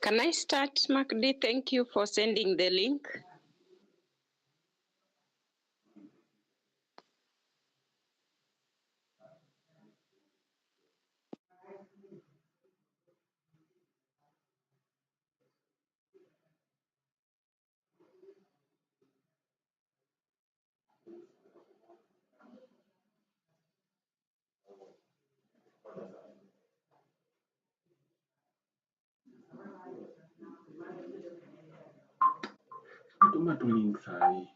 Can I start, Makdi? Thank you for sending the link. Tuma tu link sahi.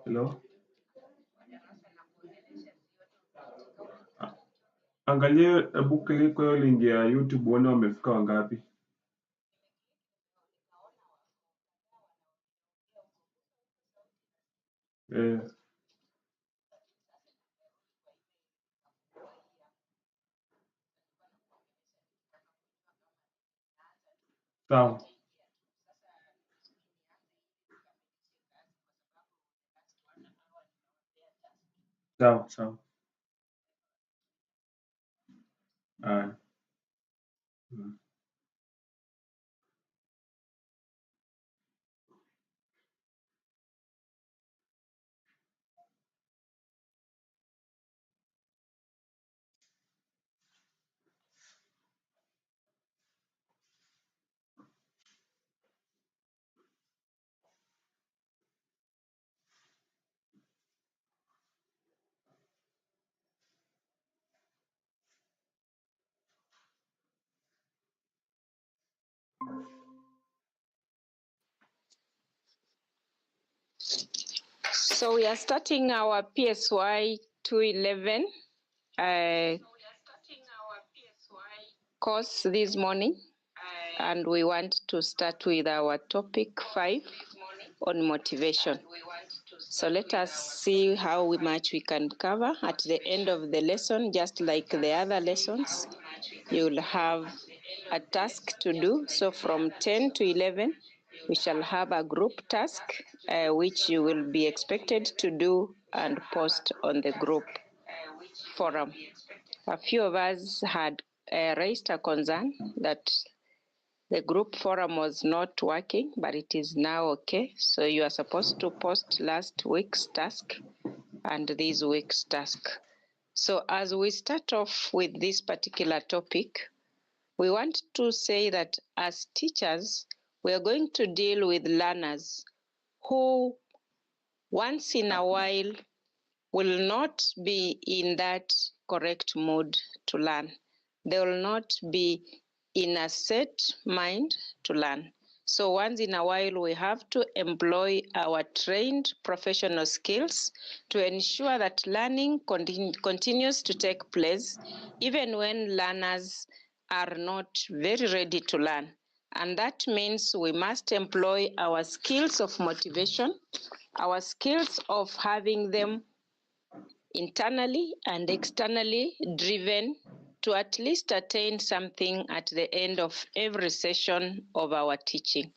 Hello? Angalia hebu click kwa hiyo link ya YouTube uone wamefika wangapi. Sawa. Sawa, sawa. Haya. So we are starting our PSY 211 course this morning, and we want to start with our topic 5 on motivation. So let us see how much we can cover at the end of the lesson. Just like the other lessons, you'll have a task to do. So from 10 to 11, we shall have a group task, which you will be expected to do and post on the group forum. A few of us had raised a concern that the group forum was not working, but it is now okay. So you are supposed to post last week's task and this week's task. So as we start off with this particular topic, we want to say that as teachers, we are going to deal with learners who once in a while will not be in that correct mood to learn. They will not be in a set mind to learn. So once in a while, we have to employ our trained professional skills to ensure that learning continues to take place, even when learners are not very ready to learn. And that means we must employ our skills of motivation, our skills of having them internally and externally driven to at least attain something at the end of every session of our teaching.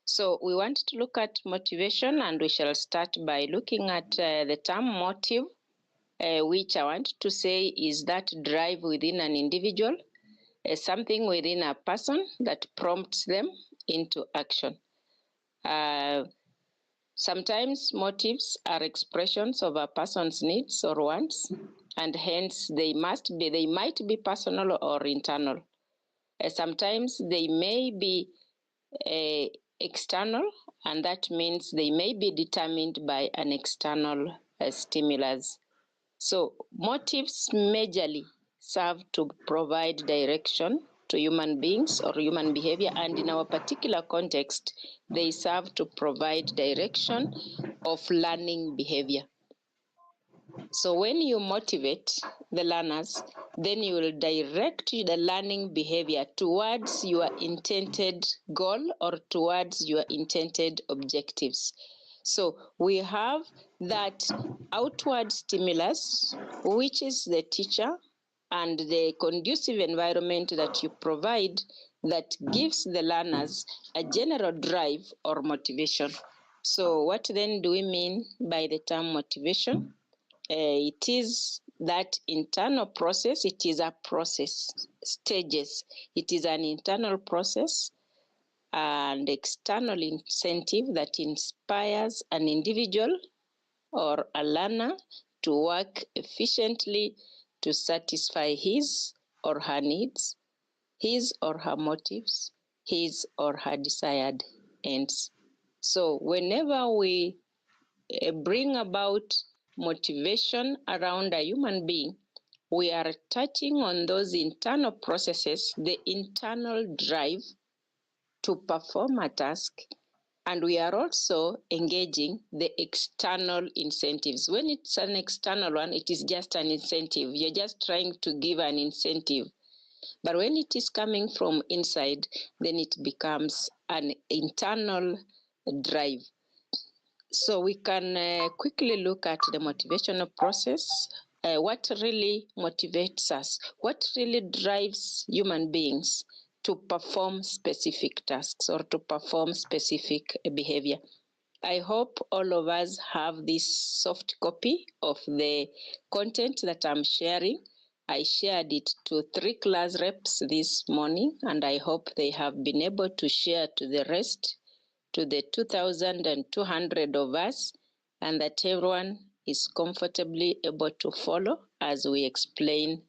So we want to look at motivation, and we shall start by looking at the term motive, which I want to say is that drive within an individual, something within a person that prompts them into action. Sometimes motives are expressions of a person's needs or wants, and hence they might be personal or internal. Sometimes they may be external, and that means they may be determined by an external stimulus. So motives majorly serve to provide direction to human beings or human behavior, and in our particular context, they serve to provide direction of learning behavior. So when you motivate the learners, then you will direct the learning behavior towards your intended goal or towards your intended objectives. So we have that outward stimulus, which is the teacher and the conducive environment that you provide that gives the learners a general drive or motivation. So what then do we mean by the term motivation? It is that internal process. It is a process, stages. It is an internal process and external incentive that inspires an individual or a learner to work efficiently to satisfy his or her needs, his or her motives, his or her desired ends. So whenever we bring about motivation around a human being, we are touching on those internal processes, the internal drive to perform a task, and we are also engaging the external incentives. When it's an external one, it is just an incentive. You're just trying to give an incentive. But when it is coming from inside, then it becomes an internal drive. So we can quickly look at the motivational process. What really motivates us? What really drives human beings to perform specific tasks or to perform specific behavior? I hope all of us have this soft copy of the content that I'm sharing. I shared it to 3 class reps this morning, and I hope they have been able to share to the rest, to the 2,200 of us, and that everyone is comfortably able to follow as we explain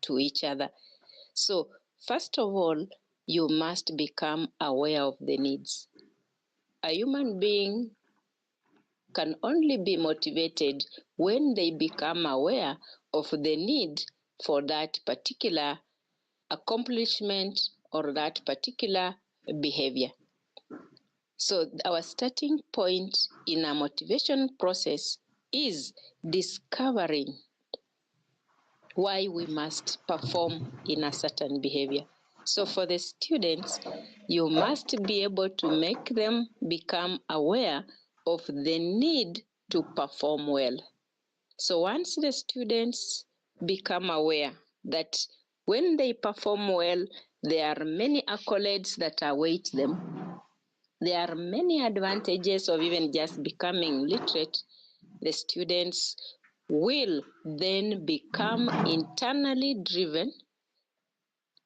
to each other. So, first of all, you must become aware of the needs. A human being can only be motivated when they become aware of the need for that particular accomplishment or that particular behavior. So our starting point in a motivation process is discovering why we must perform in a certain behavior. So for the students, you must be able to make them become aware of the need to perform well. So once the students become aware that when they perform well, there are many accolades that await them, there are many advantages of even just becoming literate, the students will then become internally driven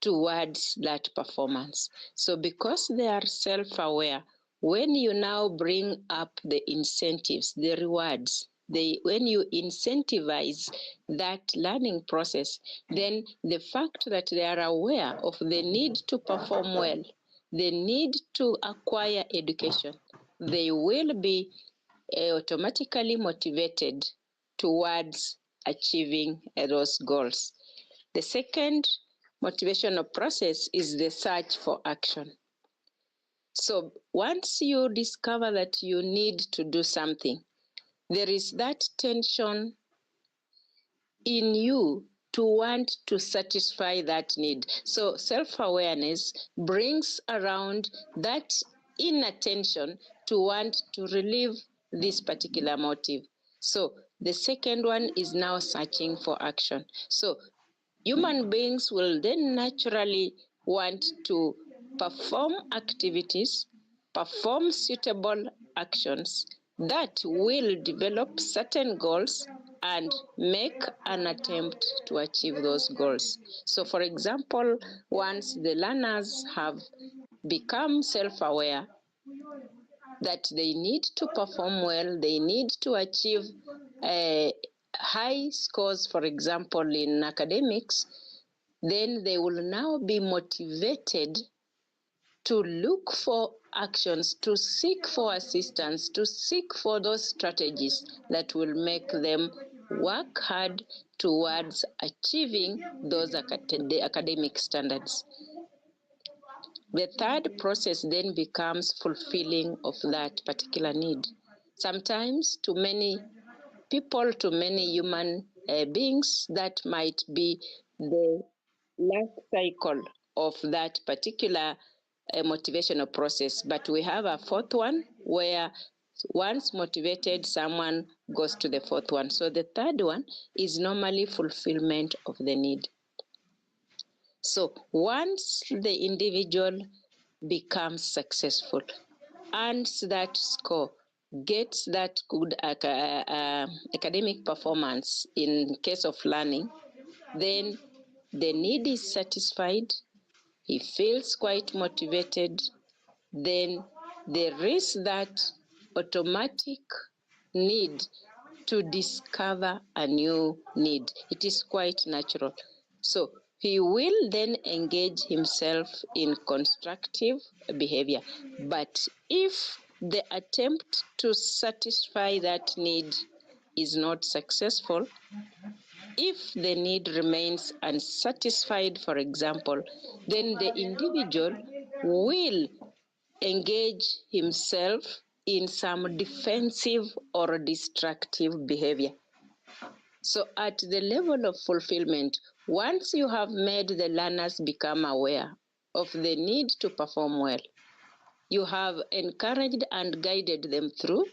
towards that performance. So because they are self-aware, when you now bring up the incentives, the rewards, when you incentivize that learning process, then the fact that they are aware of the need to perform well, the need to acquire education, they will be automatically motivated towards achieving those goals. The second motivational process is the search for action. So once you discover that you need to do something, there is that tension in you to want to satisfy that need. So self-awareness brings around that inner tension to want to relieve this particular motive. So the second one is now searching for action. So human beings will then naturally want to perform activities, perform suitable actions that will develop certain goals and make an attempt to achieve those goals. So for example, once the learners have become self-aware that they need to perform well, they need to achieve high scores, for example, in academics, then they will now be motivated to look for actions, to seek for assistance, to seek for those strategies that will make them work hard towards achieving those academic standards. The third process then becomes fulfilling of that particular need. Sometimes to many people, to many human beings, that might be the last cycle of that particular motivational process. But we have a fourth one where once motivated, someone goes to the fourth one. So the third one is normally fulfillment of the need. So once the individual becomes successful, earns that score, gets that good academic performance in case of learning, then the need is satisfied, he feels quite motivated, then there is that automatic need to discover a new need. It is quite natural. So he will then engage himself in constructive behavior. But if the attempt to satisfy that need is not successful, if the need remains unsatisfied, for example, then the individual will engage himself in some defensive or destructive behavior. So at the level of fulfillment, once you have made the learners become aware of the need to perform well, you have encouraged and guided them through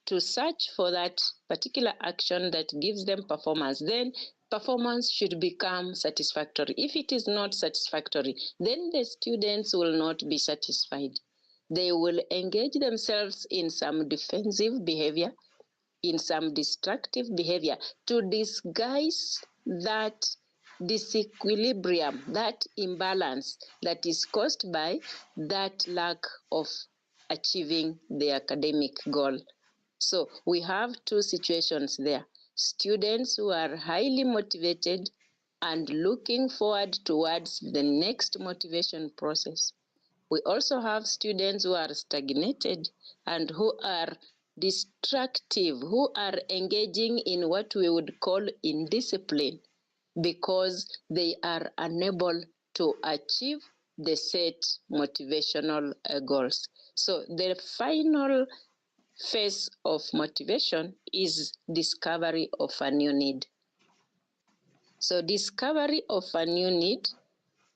to search for that particular action that gives them performance, then performance should become satisfactory. If it is not satisfactory, then the students will not be satisfied. They will engage themselves in some defensive behavior, in some destructive behavior to disguise that disequilibrium, that imbalance that is caused by that lack of achieving the academic goal. So we have two situations there. Students who are highly motivated and looking forward towards the next motivation process. We also have students who are stagnated and who are destructive, who are engaging in what we would call indiscipline because they are unable to achieve the set motivational goals. So the final phase of motivation is discovery of a new need. So discovery of a new need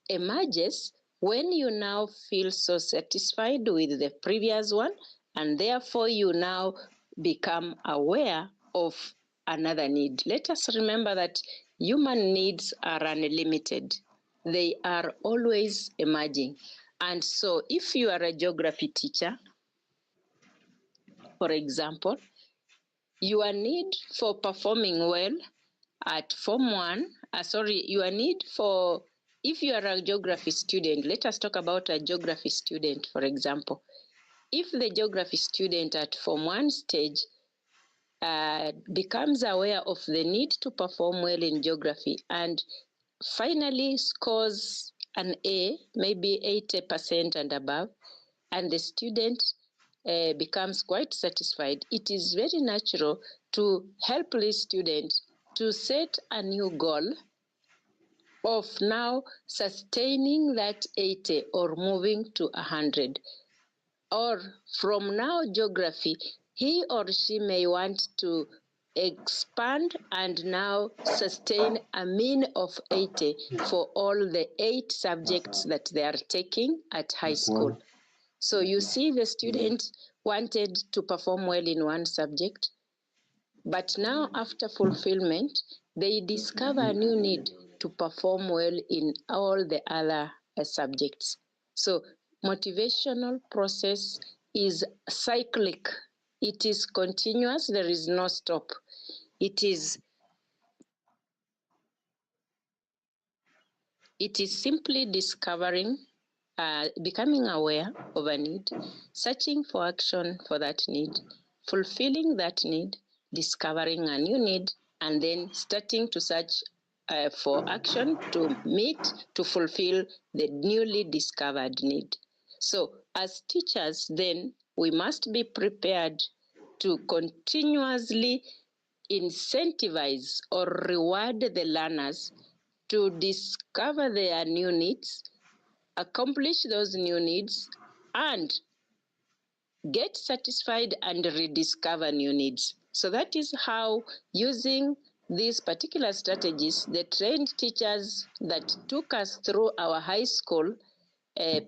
emerges when you now feel so satisfied with the previous one, and therefore you now become aware of another need. Let us remember that human needs are unlimited. They are always emerging. And so if you are a geography teacher, for example, your need for performing well at Form 1, your need for, if you are a geography student, let us talk about a geography student, for example. If the geography student at Form 1 stage becomes aware of the need to perform well in geography and finally scores an A, maybe 80% and above, and the student becomes quite satisfied, it is very natural to help this student to set a new goal of now sustaining that 80 or moving to 100. Or from now geography, he or she may want to expand and now sustain a mean of 80 for all the 8 subjects that they are taking at high school. So you see the student wanted to perform well in one subject, but now after fulfillment, they discover a new need to perform well in all the other subjects. So motivational process is cyclic. It is continuous. There is no stop. It is simply discovering, becoming aware of a need, searching for action for that need, fulfilling that need, discovering a new need, and then starting to search for action to meet, to fulfill the newly discovered need. So as teachers, then, we must be prepared to continuously incentivize or reward the learners to discover their new needs, accomplish those new needs, and get satisfied and rediscover new needs. So that is how, using these particular strategies, the trained teachers that took us through our high school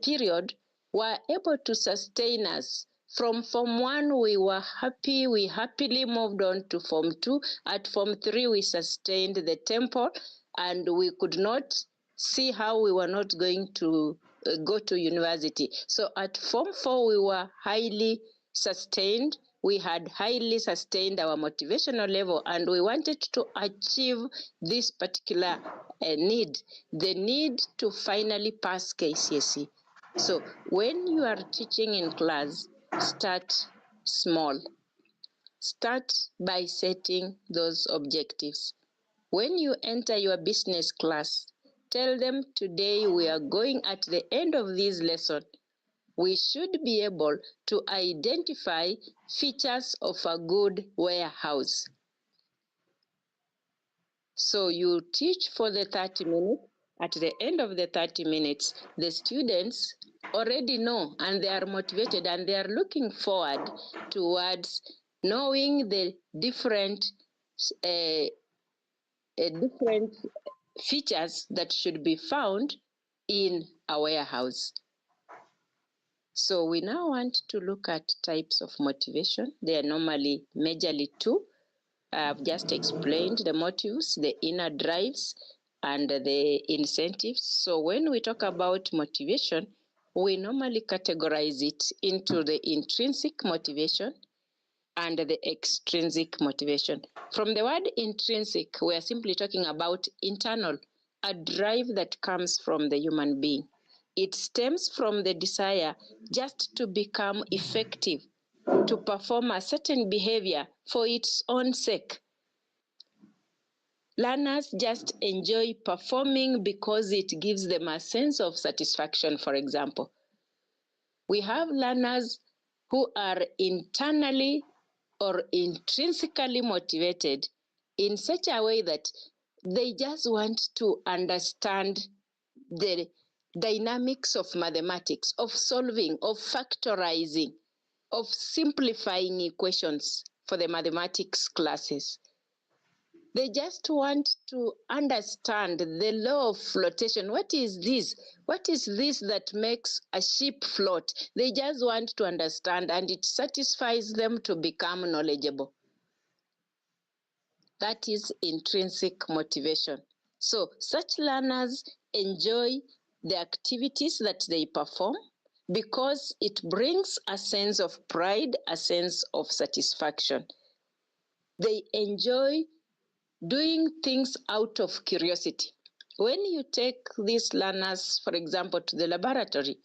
period were able to sustain us. From Form 1, we were happy. We happily moved on to Form 2. At Form 3, we sustained the tempo, and we could not see how we were not going to go to university. So at Form 4, we were highly sustained. we had highly sustained our motivational level and we wanted to achieve this particular need, the need to finally pass KCSE. So when you are teaching in class, start small. Start by setting those objectives. When you enter your business class, tell them today we are going at the end of this lesson. We should be able to identify features of a good warehouse. So you teach for the 30 minutes. At the end of the 30 minutes, the students already know and they are motivated and they are looking forward towards knowing the different features that should be found in a warehouse. So we now want to look at types of motivation. They are normally majorly two. I've just explained the motives, the inner drives, and the incentives. So when we talk about motivation, we normally categorize it into the intrinsic motivation and the extrinsic motivation. From the word intrinsic, we are simply talking about internal, a drive that comes from the human being. It stems from the desire just to become effective, to perform a certain behavior for its own sake. Learners just enjoy performing because it gives them a sense of satisfaction, for example. We have learners who are internally or intrinsically motivated in such a way that they just want to understand the dynamics of mathematics, of solving, of factorizing, of simplifying equations for the mathematics classes. They just want to understand the law of flotation. What is this? What is this that makes a ship float? They just want to understand, and it satisfies them to become knowledgeable. That is intrinsic motivation. So such learners enjoy the activities that they perform because it brings a sense of pride, a sense of satisfaction. They enjoy doing things out of curiosity. When you take these learners, for example, to the laboratory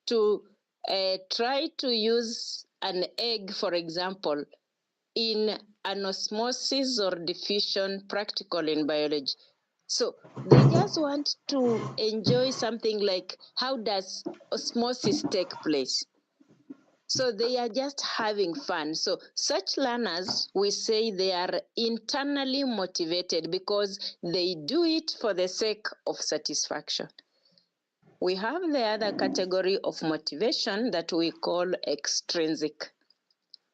to try to use an egg, for example, in an osmosis or diffusion practical in biology. So they just want to enjoy something like, how does osmosis take place? So they are just having fun. So such learners, we say they are internally motivated because they do it for the sake of satisfaction. We have the other category of motivation that we call extrinsic,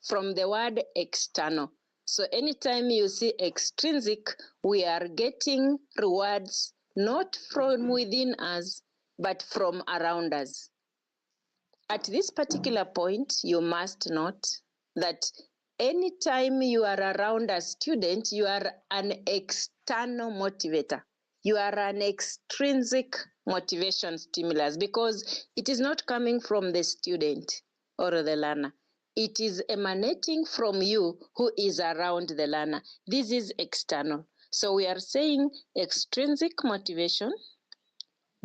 from the word external. So anytime you see extrinsic, we are getting rewards not from within us, but from around us. At this particular point, you must note that anytime you are around a student, you are an external motivator. You are an extrinsic motivation stimulus because it is not coming from the student or the learner. It is emanating from you who is around the learner. This is external. So we are saying extrinsic motivation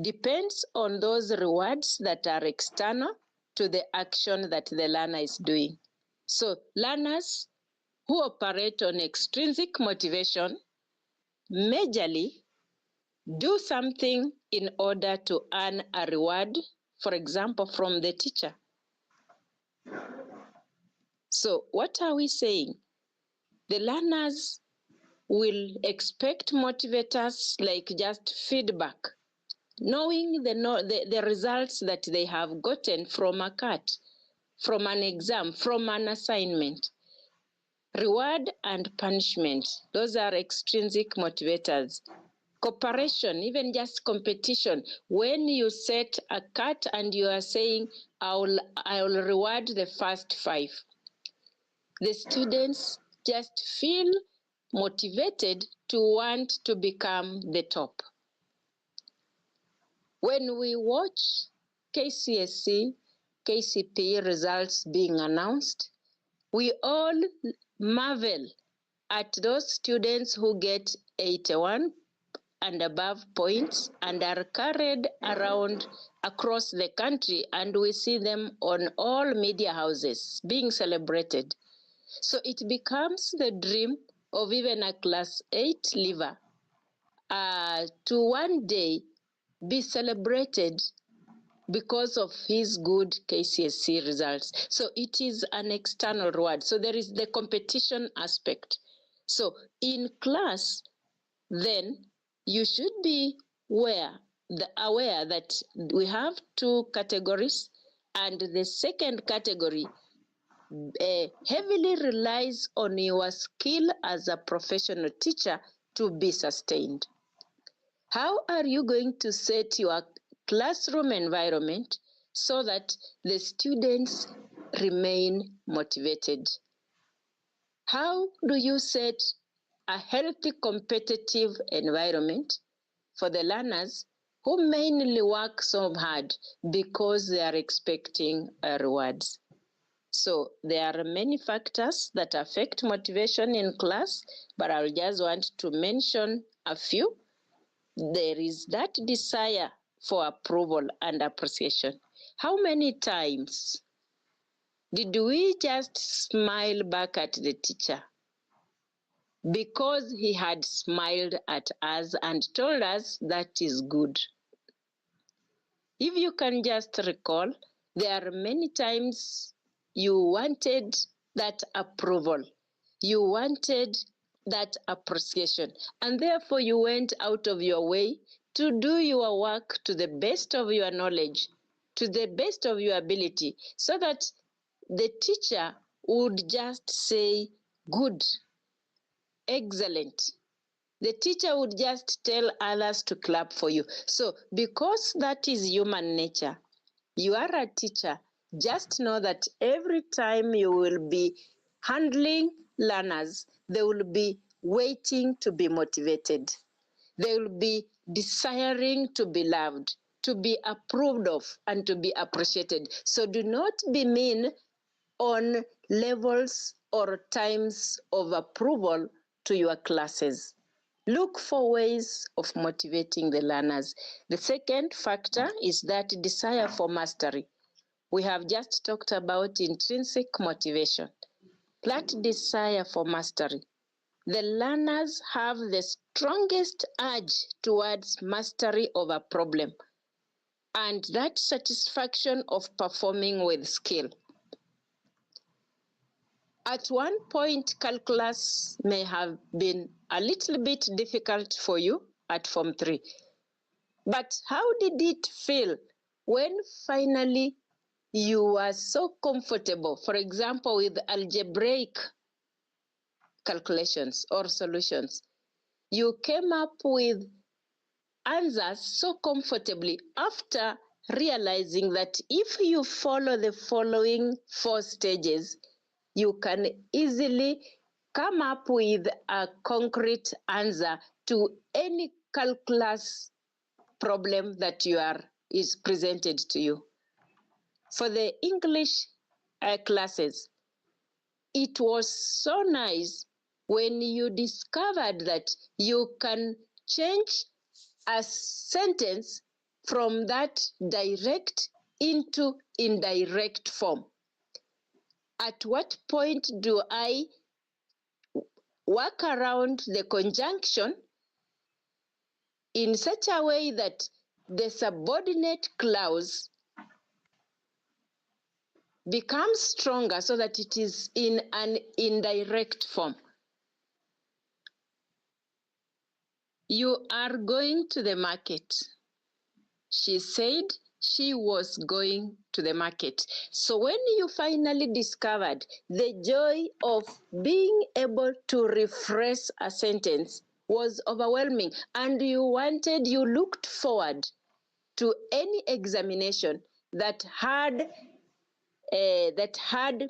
depends on those rewards that are external to the action that the learner is doing. So learners who operate on extrinsic motivation majorly do something in order to earn a reward, for example, from the teacher. So what are we saying? The learners will expect motivators like just feedback, knowing the results that they have gotten from a cut, from an exam, from an assignment. Reward and punishment, those are extrinsic motivators. Cooperation, even just competition. When you set a cut and you are saying, I'll reward the first 5, the students just feel motivated to want to become the top. When we watch KCSE, KCPE results being announced, We all marvel at those students who get 81 and above points and are carried around across the country, and we see them on all media houses being celebrated. So it becomes the dream of even a class 8 leaver to one day be celebrated because of his good KCSE results. So it is an external reward. So there is the competition aspect. So in class, then you should be aware that we have two categories, and the second category heavily relies on your skill as a professional teacher to be sustained. How are you going to set your classroom environment so that the students remain motivated? How do you set a healthy competitive environment for the learners who mainly work so hard because they are expecting rewards? So there are many factors that affect motivation in class, but I'll just want to mention a few. There is that desire for approval and appreciation. How many times did we just smile back at the teacher because he had smiled at us and told us that is good? If you can just recall, there are many times you wanted that approval, you wanted that appreciation, and therefore you went out of your way to do your work to the best of your knowledge, to the best of your ability, so that the teacher would just say, good, excellent. The teacher would just tell others to clap for you. So because that is human nature, you are a teacher, just know that every time you will be handling learners, they will be waiting to be motivated. They will be desiring to be loved, to be approved of, and to be appreciated. So do not be mean on levels or times of approval to your classes. Look for ways of motivating the learners. The second factor is that desire for mastery. We have just talked about intrinsic motivation. That desire for mastery. The learners have the strongest urge towards mastery of a problem, and that satisfaction of performing with skill. At one point, calculus may have been a little bit difficult for you at Form 3. But how did it feel when finally you were so comfortable, for example, with algebraic calculations or solutions? You came up with answers so comfortably after realizing that if you follow the following 4 stages, you can easily come up with a concrete answer to any calculus problem that is presented to you. For the English classes, it was so nice when you discovered that you can change a sentence from that direct into indirect form. At what point do I work around the conjunction in such a way that the subordinate clause becomes stronger so that it is in an indirect form? You are going to the market. She said she was going to the market. So when you finally discovered the joy of being able to rephrase a sentence was overwhelming, and you looked forward to any examination that had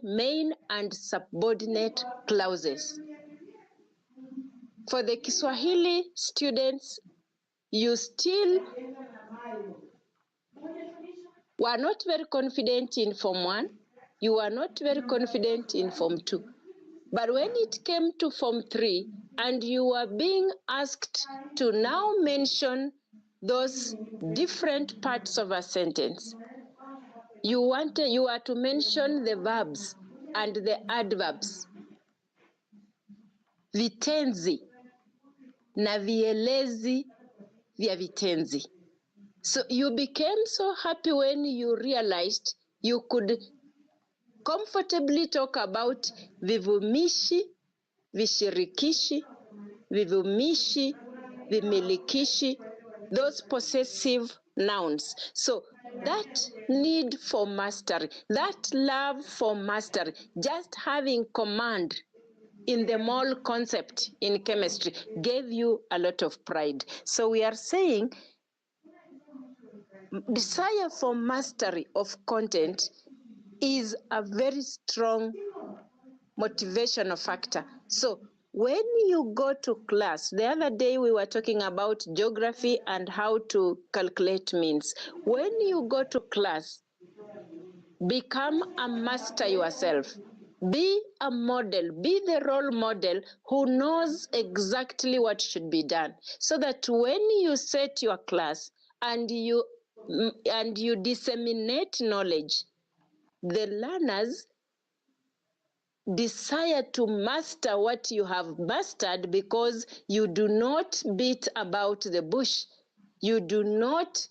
main and subordinate clauses. For the Kiswahili students, you still were not very confident in Form 1. you are not very confident in Form 2. But when it came to Form 3 and you are being asked to now mention those different parts of a sentence, you are to mention the verbs and the adverbs, vitenzi na vielezi vya vitenzi. So you became so happy when you realized you could comfortably talk about vivumishi, vishirikishi, vivumishi, vimilikishi, those possessive nouns. So that need for mastery, that love for mastery, just having command in the mole concept in chemistry gave you a lot of pride. So we are saying desire for mastery of content is a very strong motivational factor. So when you go to class, the other day we were talking about geography and how to calculate means. When you go to class, become a master yourself. Be a model, be the role model who knows exactly what should be done, so that when you set your class and you disseminate knowledge, the learners desire to master what you have mastered, because you do not beat about the bush. You do not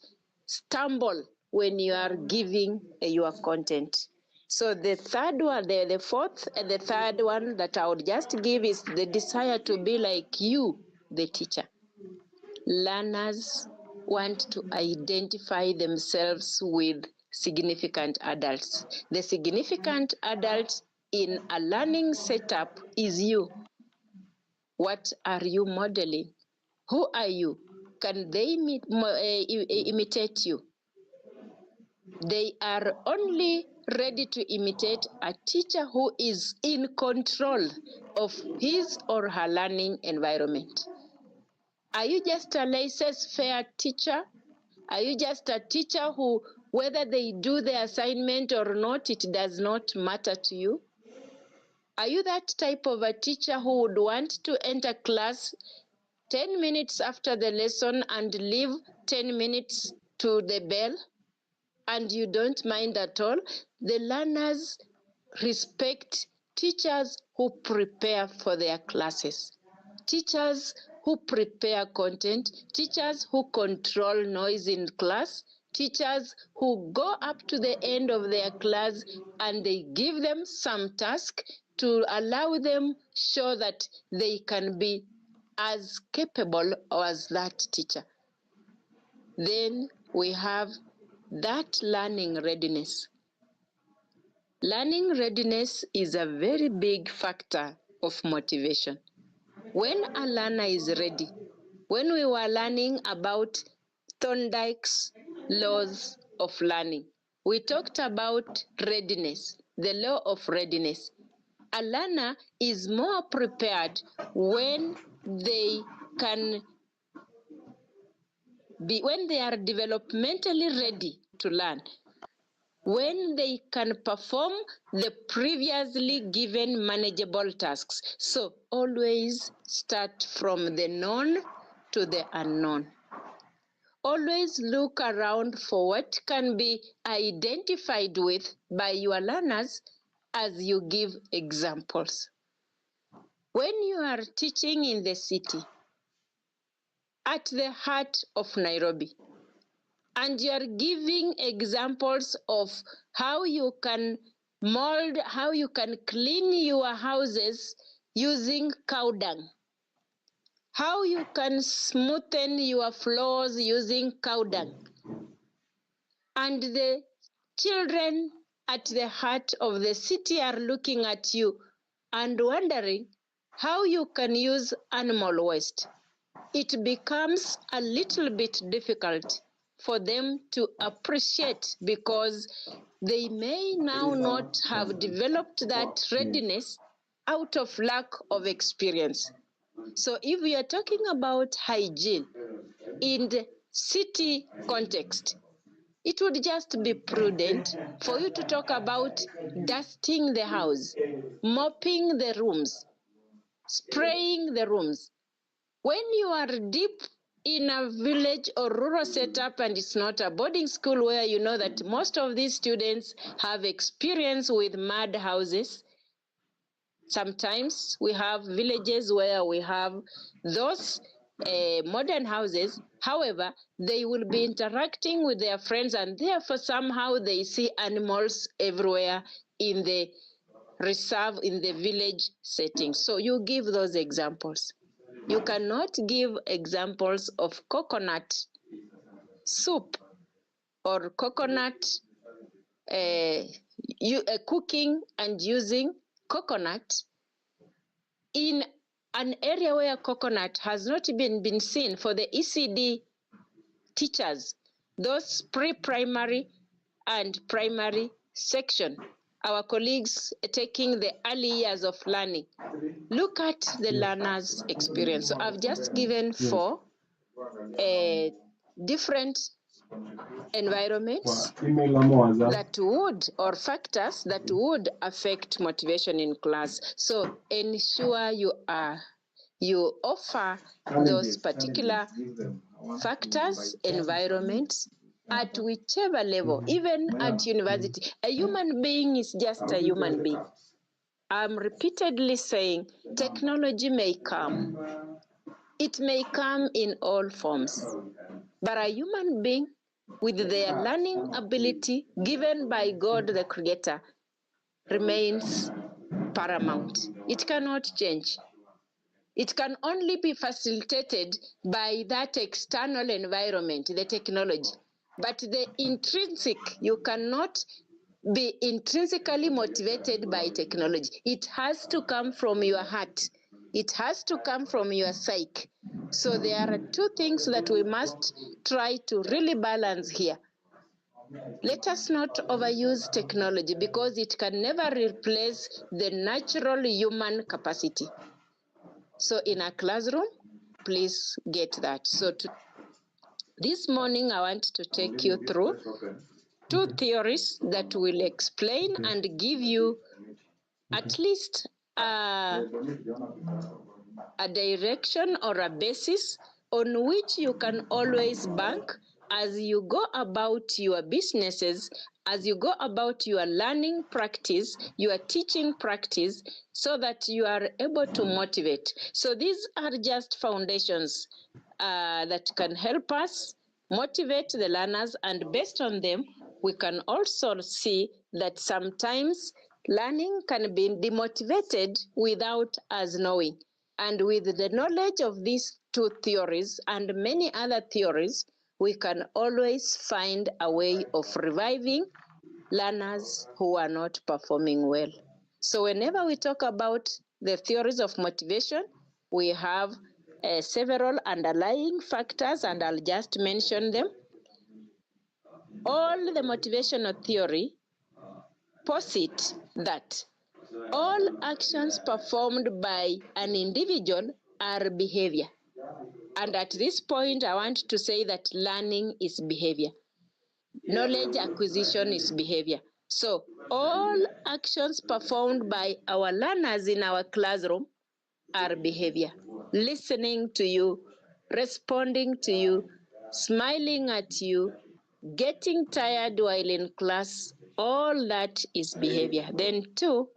stumble when you are giving your content. So the third one, the fourth and the third one that I would just give is the desire to be like you, the teacher. Learners want to identify themselves with significant adults. The significant adult in a learning setup is you. What are you modeling? Who are you? Can they imitate you? They are only ready to imitate a teacher who is in control of his or her learning environment. Are you just a laissez-faire teacher? Are you just a teacher who, whether they do the assignment or not, it does not matter to you? Are you that type of a teacher who would want to enter class 10 minutes after the lesson and leave 10 minutes to the bell? And you don't mind at all? The learners respect teachers who prepare for their classes, teachers who prepare content, teachers who control noise in class, teachers who go up to the end of their class and they give them some task to allow them show that they can be as capable as that teacher. Then we have that learning readiness. Learning readiness is a very big factor of motivation. When a learner is ready, when we were learning about Thorndike's laws of learning, we talked about readiness, the law of readiness. A learner is more prepared when they are developmentally ready to learn, when they can perform the previously given manageable tasks. So always start from the known to the unknown. Always look around for what can be identified with by your learners as you give examples. When you are teaching in the city, at the heart of Nairobi, and you are giving examples of how you can mold, how you can clean your houses using cow dung, how you can smoothen your floors using cow dung, and the children at the heart of the city are looking at you and wondering how you can use animal waste, it becomes a little bit difficult for them to appreciate, because they may now not have developed that readiness out of lack of experience. So if we are talking about hygiene in the city context, It would just be prudent for you to talk about dusting the house, mopping the rooms, spraying the rooms. When you are deep in a village or rural setup and it's not a boarding school where you know that most of these students have experience with mud houses, sometimes we have villages where we have those modern houses. However, they will be interacting with their friends, and therefore somehow they see animals everywhere in the reserve, in the village setting. So you give those examples. You cannot give examples of coconut soup or coconut cooking and using coconut in an area where coconut has not been seen. For the ECD teachers, those pre-primary and primary section, our colleagues taking the early years of learning, look at the learner's experience. So I've just given 4 different environments that would, or factors that would affect motivation in class. So ensure you offer those particular factors, environments, at whichever level, even at university. A human being is just a human being. I'm repeatedly saying technology may come. It may come in all forms. But a human being with their learning ability given by God the Creator remains paramount. It cannot change. It can only be facilitated by that external environment, the technology. But the intrinsic, you cannot be intrinsically motivated by technology. It has to come from your heart. It has to come from your psyche. So there are 2 things that we must try to really balance here. Let us not overuse technology because it can never replace the natural human capacity. So in a classroom, please get that. So this morning, I want to take you through 2 theories that will explain and give you at least a direction or a basis on which you can always bank as you go about your businesses, as you go about your learning practice, your teaching practice, so that you are able to motivate. So these are just foundations that can help us motivate the learners, and based on them, we can also see that sometimes learning can be demotivated without us knowing. And with the knowledge of these 2 theories and many other theories, we can always find a way of reviving learners who are not performing well. So whenever we talk about the theories of motivation, we have several underlying factors, and I'll just mention them. All the motivational theory posit that all actions performed by an individual are behavior. And at this point, I want to say that learning is behavior. Knowledge acquisition is behavior. So all actions performed by our learners in our classroom are behavior. Listening to you, responding to you, smiling at you, getting tired while in class, all that is behavior. Then 2,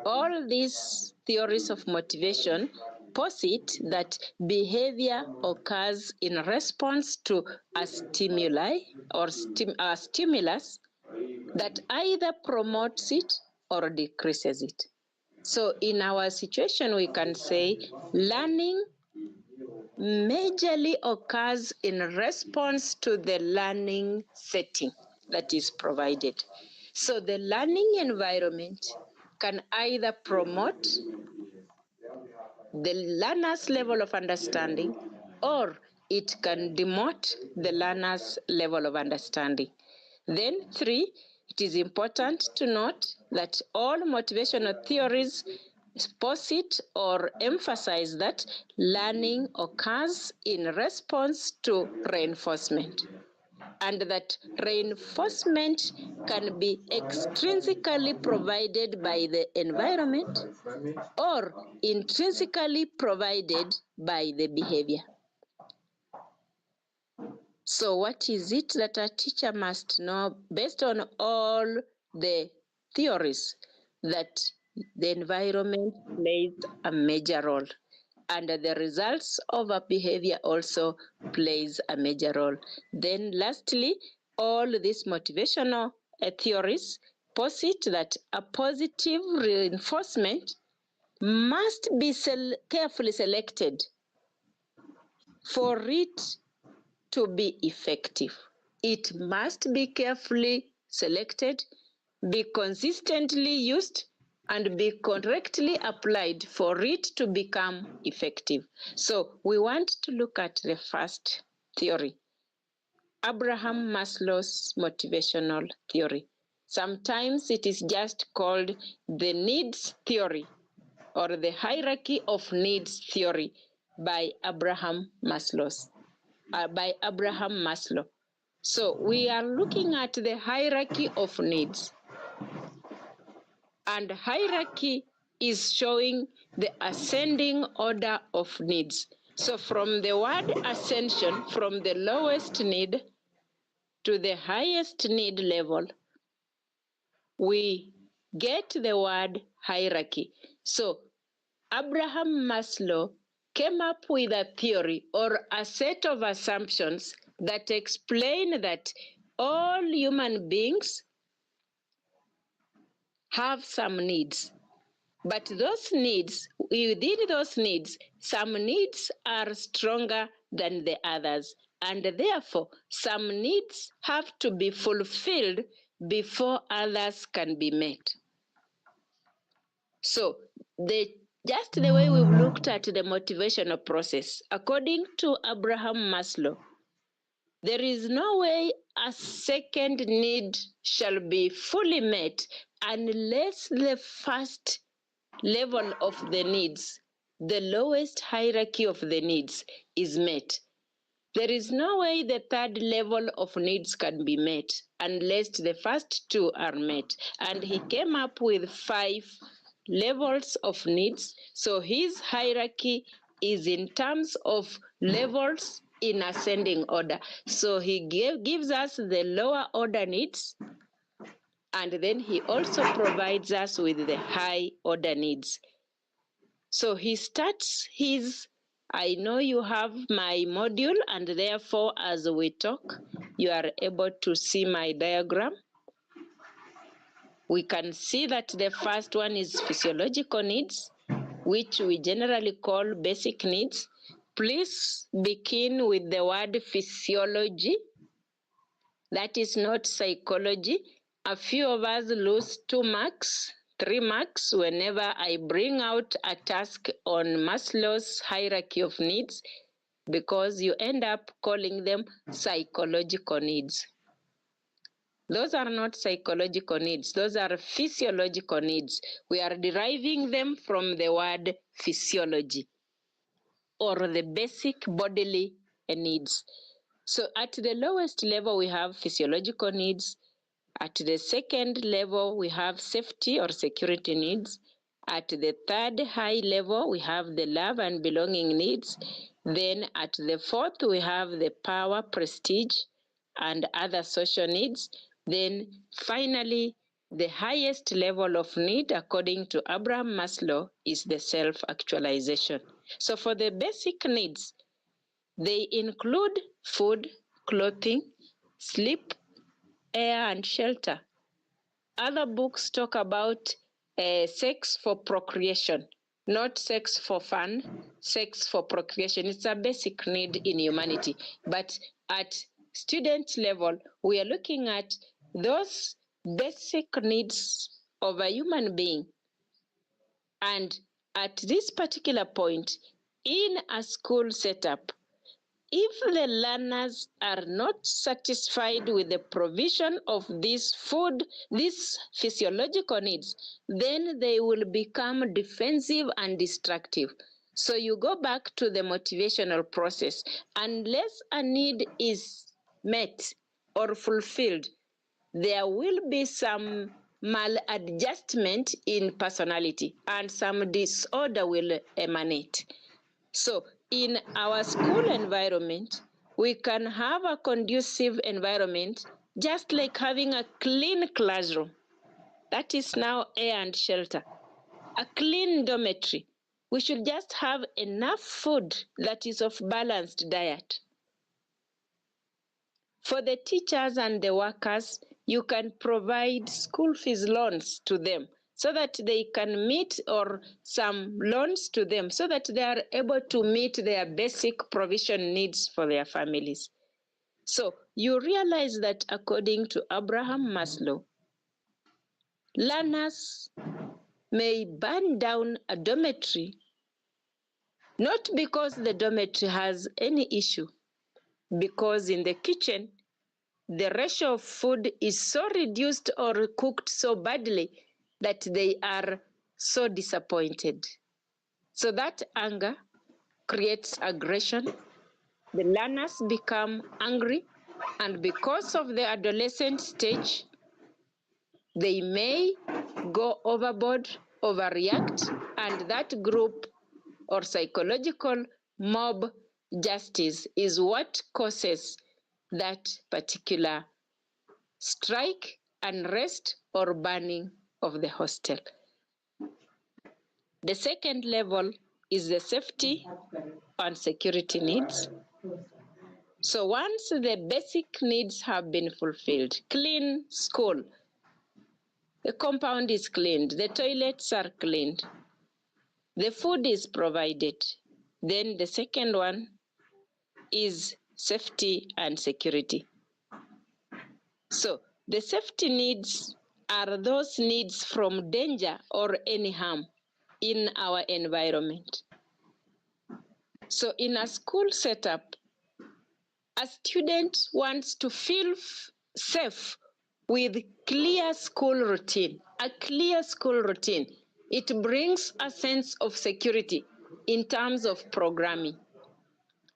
all these theories of motivation posit that behavior occurs in response to a stimuli or a stimulus that either promotes it or decreases it. So in our situation, we can say learning majorly occurs in response to the learning setting that is provided. So the learning environment can either promote the learner's level of understanding, or it can demote the learner's level of understanding. Then 3, it is important to note that all motivational theories posit or emphasize that learning occurs in response to reinforcement. and that reinforcement can be extrinsically provided by the environment or intrinsically provided by the behavior. So what is it that a teacher must know based on all the theories? That the environment plays a major role, and the results of a behavior also plays a major role. Then lastly, all these motivational theories posit that a positive reinforcement must be carefully selected for it to be effective. It must be carefully selected, be consistently used, and be correctly applied for it to become effective. So we want to look at the first theory, Abraham Maslow's motivational theory. Sometimes it is just called the needs theory or the hierarchy of needs theory by Abraham Maslow. So we are looking at the hierarchy of needs. And hierarchy is showing the ascending order of needs. So from the word ascension, from the lowest need to the highest need level, we get the word hierarchy. So Abraham Maslow came up with a theory or a set of assumptions that explain that all human beings have some needs. But those needs, within those needs, some needs are stronger than the others. And therefore, some needs have to be fulfilled before others can be met. So, just the way we've looked at the motivational process, according to Abraham Maslow, there is no way a second need shall be fully met unless the first level of the needs, the lowest hierarchy of the needs, is met. There is no way the third level of needs can be met unless the first two are met. And he came up with 5 levels of needs. So his hierarchy is in terms of levels in ascending order. So he gives us the lower order needs, and then he also provides us with the high order needs. So he starts his, I know you have my module, and therefore as we talk, you are able to see my diagram. We can see that the first one is physiological needs, which we generally call basic needs. Please begin with the word physiology. That is not psychology. A few of us lose 2 marks, 3 marks whenever I bring out a task on Maslow's hierarchy of needs, because you end up calling them psychological needs. Those are not psychological needs. Those are physiological needs. We are deriving them from the word physiology, or the basic bodily needs. So at the lowest level, we have physiological needs. At the second level, we have safety or security needs. At the third high level, we have the love and belonging needs. Then at the fourth, we have the power, prestige, and other social needs. Then finally, the highest level of need, according to Abraham Maslow, is the self-actualization. So for the basic needs, they include food, clothing, sleep, air, and shelter. Other books talk about sex for procreation, not sex for fun, sex for procreation. It's a basic need in humanity. But at student level, we are looking at those basic needs of a human being. And at this particular point, in a school setup, if the learners are not satisfied with the provision of this food, these physiological needs, then they will become defensive and destructive. So you go back to the motivational process. Unless a need is met, or fulfilled, there will be some maladjustment in personality and some disorder will emanate. So in our school environment, we can have a conducive environment just like having a clean classroom. That is now air and shelter. A clean dormitory. We should just have enough food that is of balanced diet. For the teachers and the workers, you can provide school fees loans to them so that they can meet, or some loans to them so that they are able to meet their basic provision needs for their families. So you realize that according to Abraham Maslow, learners may burn down a dormitory not because the dormitory has any issue, because in the kitchen the ratio of food is so reduced or cooked so badly that they are so disappointed. So that anger creates aggression. The learners become angry, and because of the adolescent stage, they may go overboard, overreact, and that group or psychological mob justice is what causes that particular strike, unrest, or burning of the hostel. The second level is the safety and security needs. So once the basic needs have been fulfilled, clean school, the compound is cleaned, the toilets are cleaned, the food is provided, then the second one is safety and security. So the safety needs are those needs from danger or any harm in our environment. So in a school setup, a student wants to feel safe with clear school routine, a clear school routine. It brings a sense of security in terms of programming.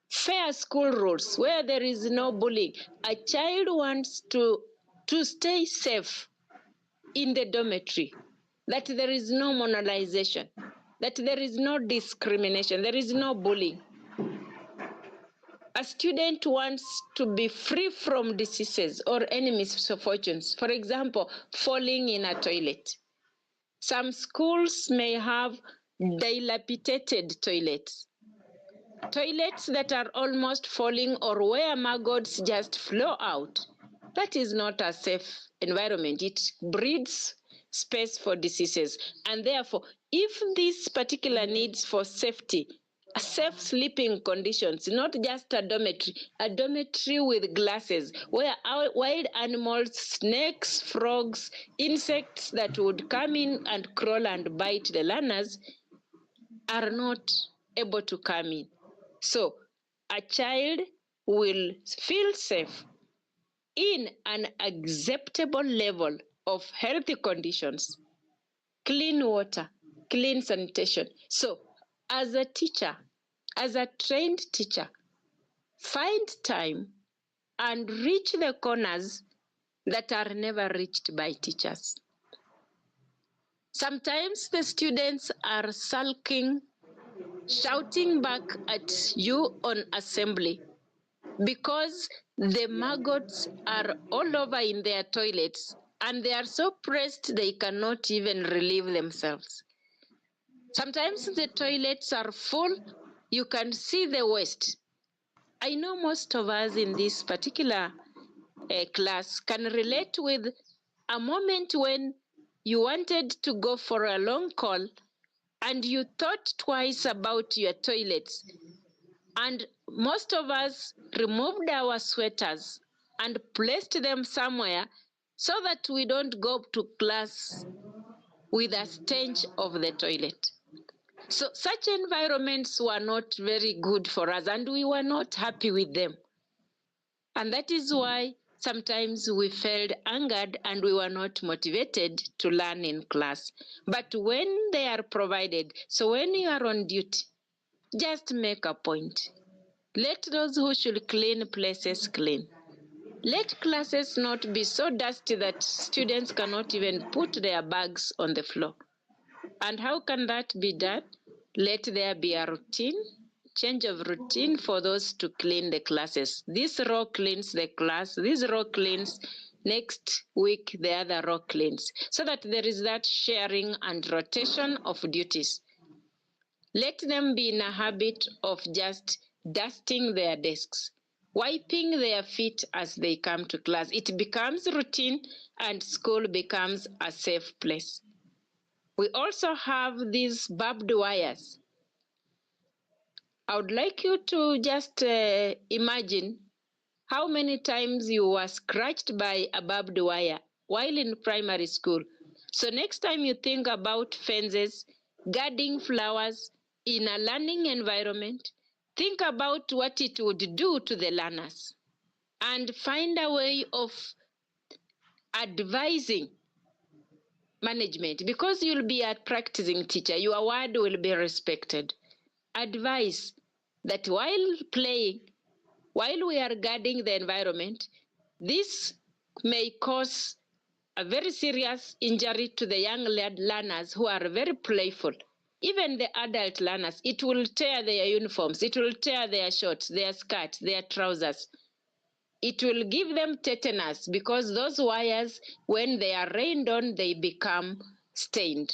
Fair school rules where there is no bullying. A child wants to stay safe in the dormitory, that there is no monalization, that there is no discrimination, there is no bullying. A student wants to be free from diseases or any misfortunes. For example, falling in a toilet. Some schools may have dilapidated toilets. Toilets that are almost falling or where maggots just flow out. That is not a safe environment. It breeds space for diseases. And therefore, if these particular needs for safety, safe sleeping conditions, not just a dormitory with glasses, where wild animals, snakes, frogs, insects that would come in and crawl and bite the learners are not able to come in. So a child will feel safe in an acceptable level of healthy conditions, clean water, clean sanitation. So as a teacher, as a trained teacher, find time and reach the corners that are never reached by teachers. Sometimes the students are sulking, shouting back at you on assembly because the maggots are all over in their toilets and they are so pressed they cannot even relieve themselves. Sometimes the toilets are full, you can see the waste. I know most of us in this particular class can relate with a moment when you wanted to go for a long call and you thought twice about your toilets. And most of us removed our sweaters and placed them somewhere so that we don't go to class with a stench of the toilet. So such environments were not very good for us and we were not happy with them. And that is why sometimes we felt angered and we were not motivated to learn in class. But when they are provided, so when you are on duty, just make a point. Let those who should clean places clean. Let classes not be so dusty that students cannot even put their bags on the floor. And how can that be done? Let there be a routine, change of routine for those to clean the classes. This row cleans the class, this row cleans, next week the other row cleans, so that there is that sharing and rotation of duties. Let them be in a habit of just dusting their desks, wiping their feet as they come to class. It becomes routine and school becomes a safe place. We also have these barbed wires. I would like you to just imagine how many times you were scratched by a barbed wire while in primary school. So next time you think about fences, guarding flowers in a learning environment, think about what it would do to the learners and find a way of advising management, because you'll be a practicing teacher. Your word will be respected. Advise that while playing, while we are guarding the environment, this may cause a very serious injury to the young learners who are very playful. Even the adult learners, it will tear their uniforms, it will tear their shorts, their skirts, their trousers. It will give them tetanus because those wires, when they are rained on, they become stained.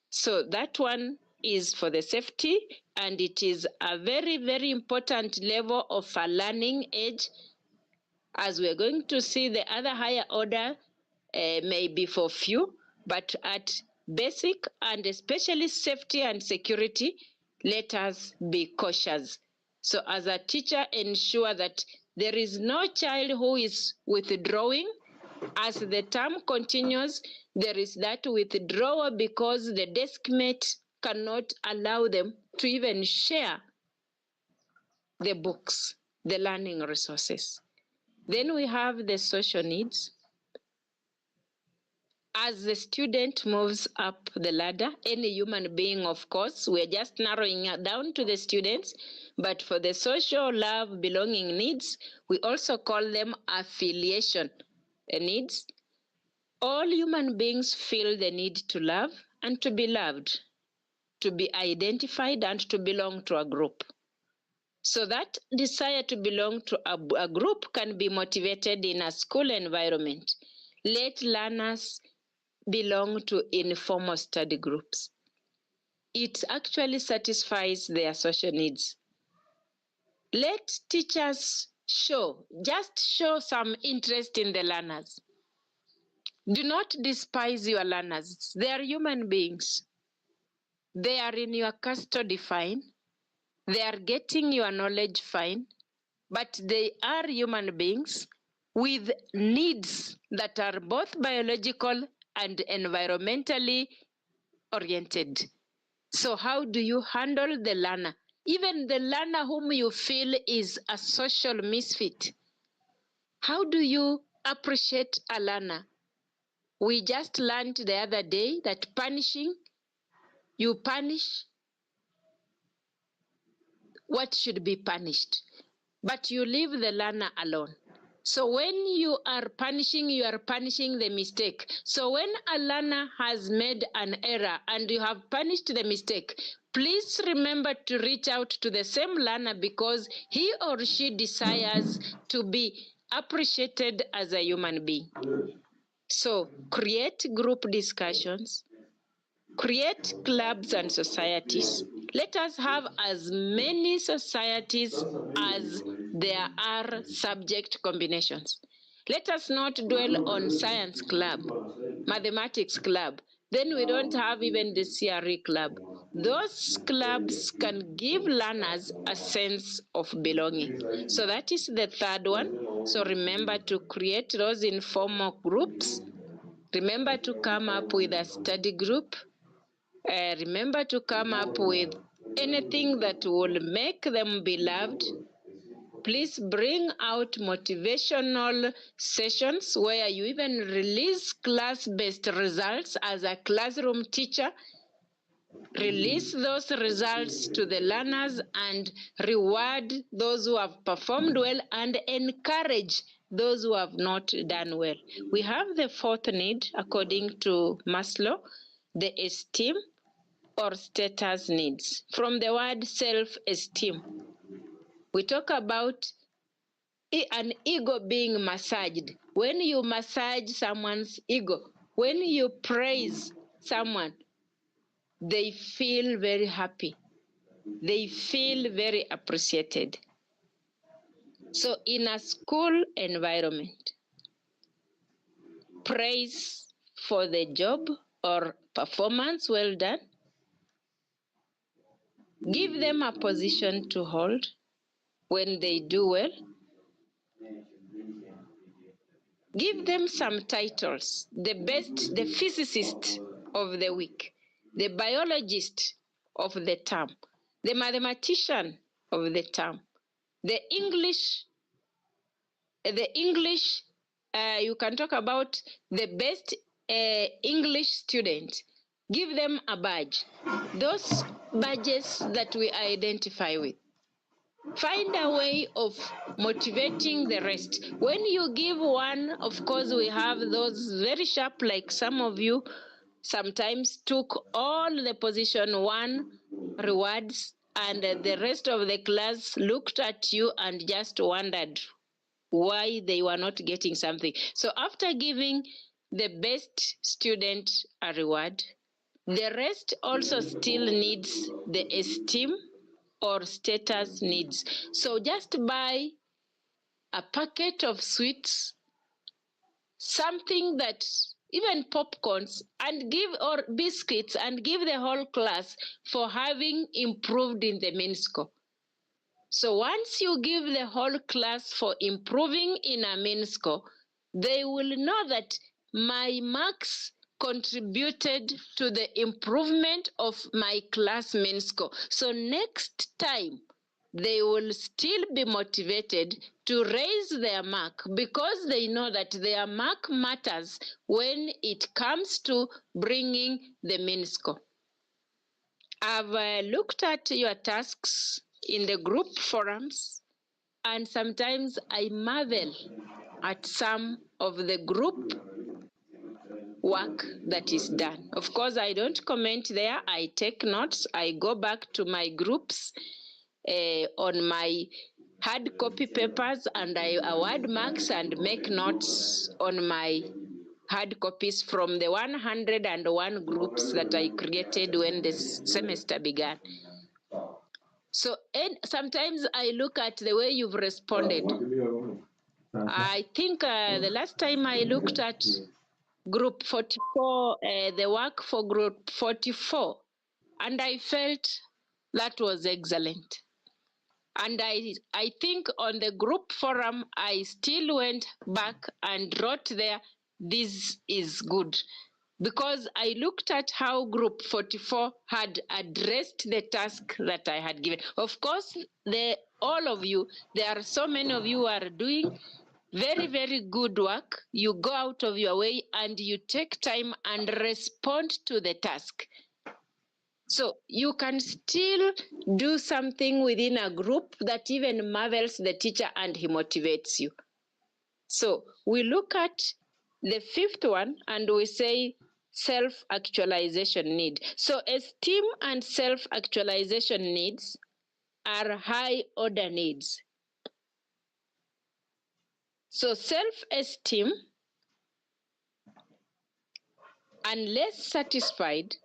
So that one is for the safety, and it is a very, very important level of a learning age. As we're going to see, the other higher order may be for few, but at basic and especially safety and security, let us be cautious. So as a teacher, ensure that there is no child who is withdrawing. As the term continues, there is that withdrawal because the deskmate cannot allow them to even share the books, the learning resources. Then we have the social needs. As the student moves up the ladder, any human being, of course, we're just narrowing it down to the students, but for the social, love, belonging needs, we also call them affiliation needs. All human beings feel the need to love and to be loved, to be identified and to belong to a group. So that desire to belong to a group can be motivated in a school environment. Let learners belong to informal study groups. It actually satisfies their social needs. Let teachers just show some interest in the learners. Do not despise your learners. They are human beings. They are in your custody, fine. They are getting your knowledge, fine. But they are human beings with needs that are both biological and environmentally oriented. So how do you handle the learner? Even the learner whom you feel is a social misfit. How do you appreciate a learner? We just learned the other day that you punish what should be punished, but you leave the learner alone. So when you are punishing the mistake. So when a learner has made an error and you have punished the mistake, please remember to reach out to the same learner because he or she desires to be appreciated as a human being. So create group discussions, create clubs and societies. Let us have as many societies as there are subject combinations. Let us not dwell on science club, mathematics club. Then we don't have even the CRE club. Those clubs can give learners a sense of belonging. So that is the third one. So remember to create those informal groups. Remember to come up with a study group. Remember to come up with anything that will make them be loved. Please bring out motivational sessions where you even release class-based results as a classroom teacher. Release those results to the learners and reward those who have performed well and encourage those who have not done well. We have the fourth need, according to Maslow, the esteem or status needs. From the word self-esteem, we talk about an ego being massaged. When you massage someone's ego, when you praise someone, they feel very happy. They feel very appreciated. So in a school environment, praise for the job or performance well done, give them a position to hold when they do well, give them some titles, the best, the physicist of the week, the biologist of the term, the mathematician of the term, the English, you can talk about the best English student. Give them a badge. Those badges that we identify with. Find a way of motivating the rest. When you give one, of course, we have those very sharp, like some of you sometimes took all the position one rewards, and the rest of the class looked at you and just wondered why they were not getting something. So after giving the best student a reward, the rest also still needs the esteem or status needs. So just buy a packet of sweets, something that, even popcorns, and give, or biscuits, and give the whole class for having improved in the main score. So once you give the whole class for improving in a main score, they will know that my marks contributed to the improvement of my class main score. So next time, they will still be motivated to raise their mark, because they know that their mark matters when it comes to bringing the main score. I've looked at your tasks in the group forums, and sometimes I marvel at some of the group work that is done. Of course, I don't comment there. I take notes. I go back to my groups on my hard copy papers, and I award marks and make notes on my hard copies from the 101 groups that I created when the semester began. So sometimes I look at the way you've responded. I think the last time I looked at group 44, the work for group 44, and I felt that was excellent. And I think on the group forum, I still went back and wrote there, this is good. Because I looked at how group 44 had addressed the task that I had given. Of course, all of you, there are so many of you who are doing very, very good work. You go out of your way and you take time and respond to the task. So you can still do something within a group that even marvels the teacher and he motivates you. So we look at the fifth one and we say self-actualization need. So esteem and self-actualization needs are high-order needs. So self-esteem, unless satisfied,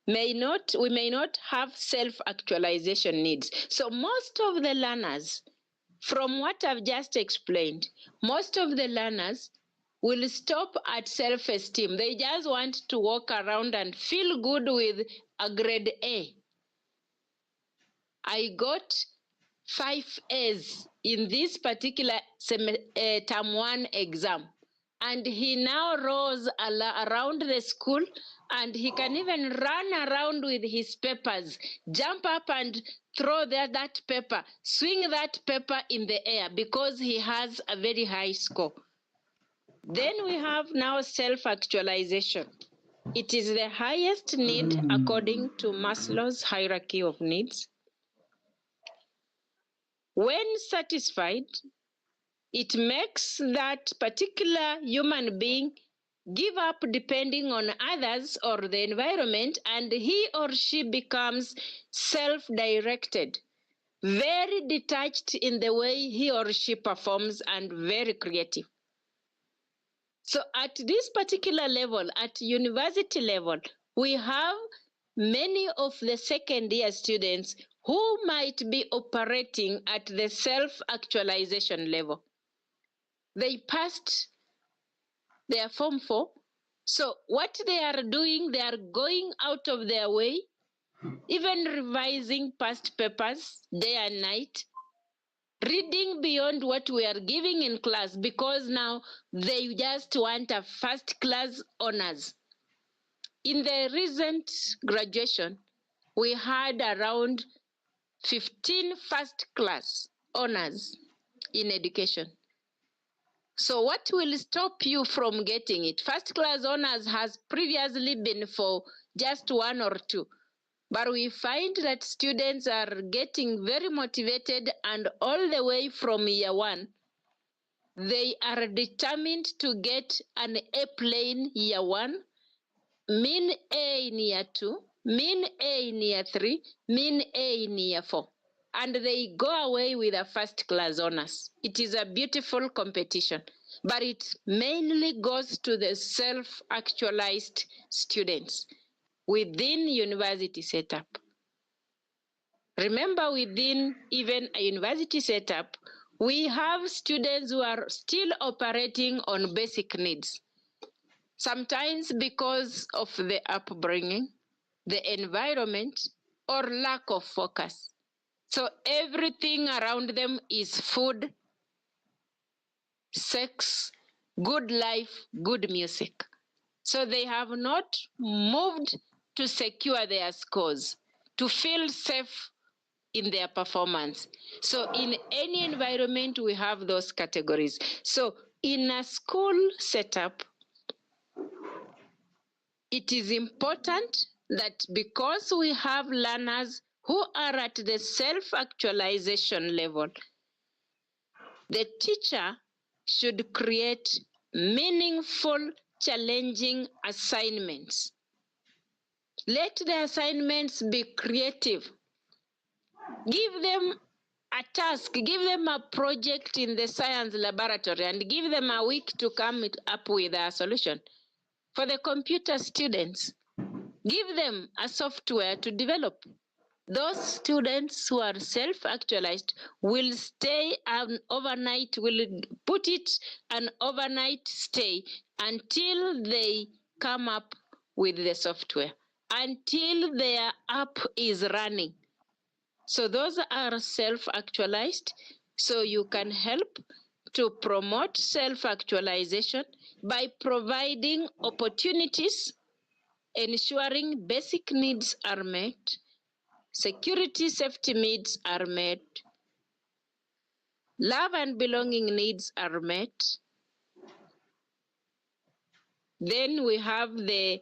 we may not have self-actualization needs. So most of the learners, from what I've just explained, most of the learners will stop at self-esteem. They just want to walk around and feel good with a grade A. I got 5 A's in this particular term 1 exam. And he now rows around the school, and he can even run around with his papers, jump up and throw that paper, swing that paper in the air because he has a very high score. Then we have now self-actualization. It is the highest need according to Maslow's hierarchy of needs. When satisfied, It makes that particular human being give up depending on others or the environment, and he or she becomes self-directed, very detached in the way he or she performs, and very creative. So at this particular level, at university level, we have many of the second year students who might be operating at the self-actualization level. They passed their Form 4. So what they are doing, they are going out of their way, even revising past papers day and night, reading beyond what we are giving in class, because now they just want a first class honors. In the recent graduation, we had around 15 first class honors in education. So what will stop you from getting it? First class honors has previously been for just 1 or 2. But we find that students are getting very motivated, and all the way from year 1, they are determined to get an A plane year 1, mean A in year 2, mean A in year 3, mean A in year 4. And they go away with a first class honors. It is a beautiful competition, but it mainly goes to the self-actualized students within university setup. Remember, within even a university setup, we have students who are still operating on basic needs. Sometimes because of the upbringing, the environment, or lack of focus. So everything around them is food, sex, good life, good music. So they have not moved to secure their scores, to feel safe in their performance. So in any environment, we have those categories. So in a school setup, it is important that because we have learners who are at the self-actualization level, the teacher should create meaningful, challenging assignments. Let the assignments be creative. Give them a task, give them a project in the science laboratory, and give them a week to come up with a solution. For the computer students, give them a software to develop. Those students who are self-actualized will stay overnight, will put it an overnight stay until they come up with the software, until their app is running. So those are self-actualized. So you can help to promote self-actualization by providing opportunities, ensuring basic needs are met, security safety needs are met, love and belonging needs are met. Then we have the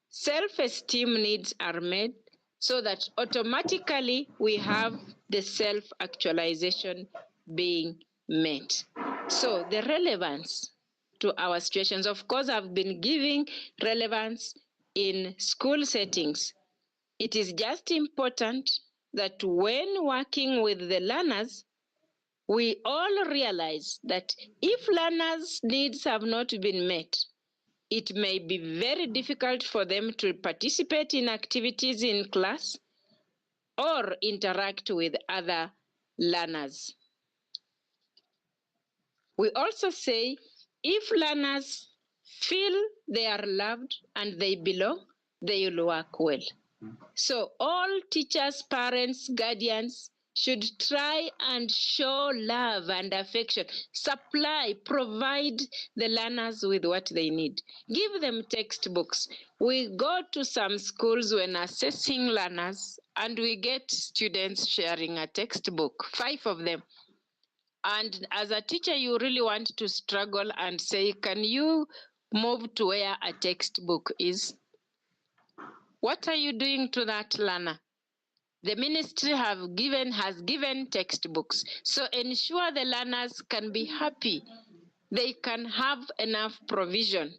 self-esteem needs are met, so that automatically we have the self-actualization being met. So the relevance to our situations, of course, I've been giving relevance in school settings. It is just important that when working with the learners, we all realize that if learners' needs have not been met, it may be very difficult for them to participate in activities in class or interact with other learners. We also say if learners feel they are loved and they belong, they will work well. So all teachers, parents, guardians should try and show love and affection, provide the learners with what they need. Give them textbooks. We go to some schools when assessing learners, and we get students sharing a textbook, 5 of them. And as a teacher, you really want to struggle and say, can you move to where a textbook is? What are you doing to that learner? The ministry has given textbooks. So ensure the learners can be happy. They can have enough provision.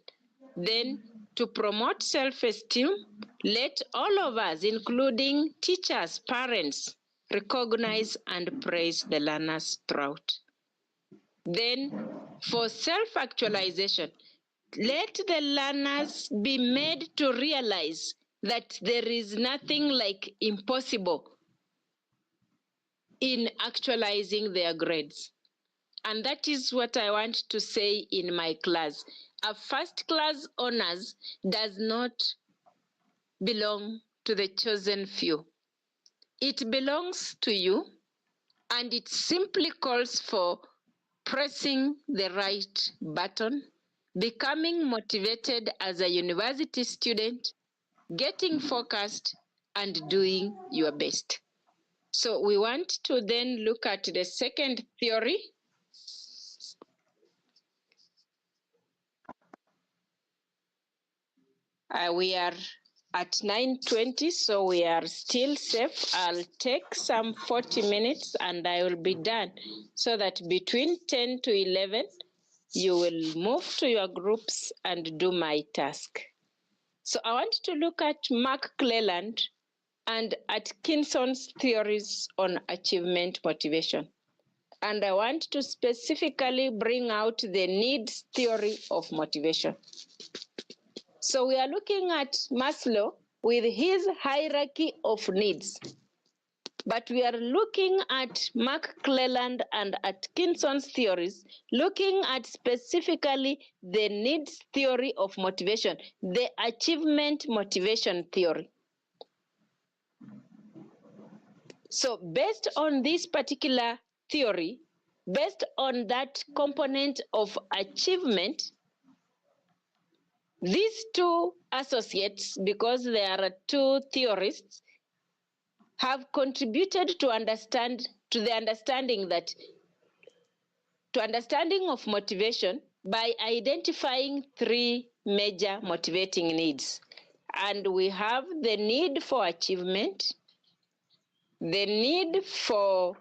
Then, to promote self-esteem, let all of us, including teachers, parents, recognize and praise the learners throughout. Then, for self-actualization, let the learners be made to realize that there is nothing like impossible in actualizing their grades. And that is what I want to say in my class. A first class honors does not belong to the chosen few. It belongs to you, and it simply calls for pressing the right button, becoming motivated as a university student, getting focused, and doing your best. So we want to then look at the second theory. We are at 9:20, so we are still safe. I'll take some 40 minutes and I will be done, so that between 10 to 11, you will move to your groups and do my task. So I want to look at Mark Cleland and Atkinson's theories on achievement motivation. And I want to specifically bring out the needs theory of motivation. So we are looking at Maslow with his hierarchy of needs. But we are looking at Mark Cleland and Atkinson's theories, looking at specifically the needs theory of motivation, the achievement motivation theory. So based on this particular theory, based on that component of achievement, these two associates, because there are two theorists, have contributed to the understanding of motivation by identifying three major motivating needs. And we have the need for achievement, the need for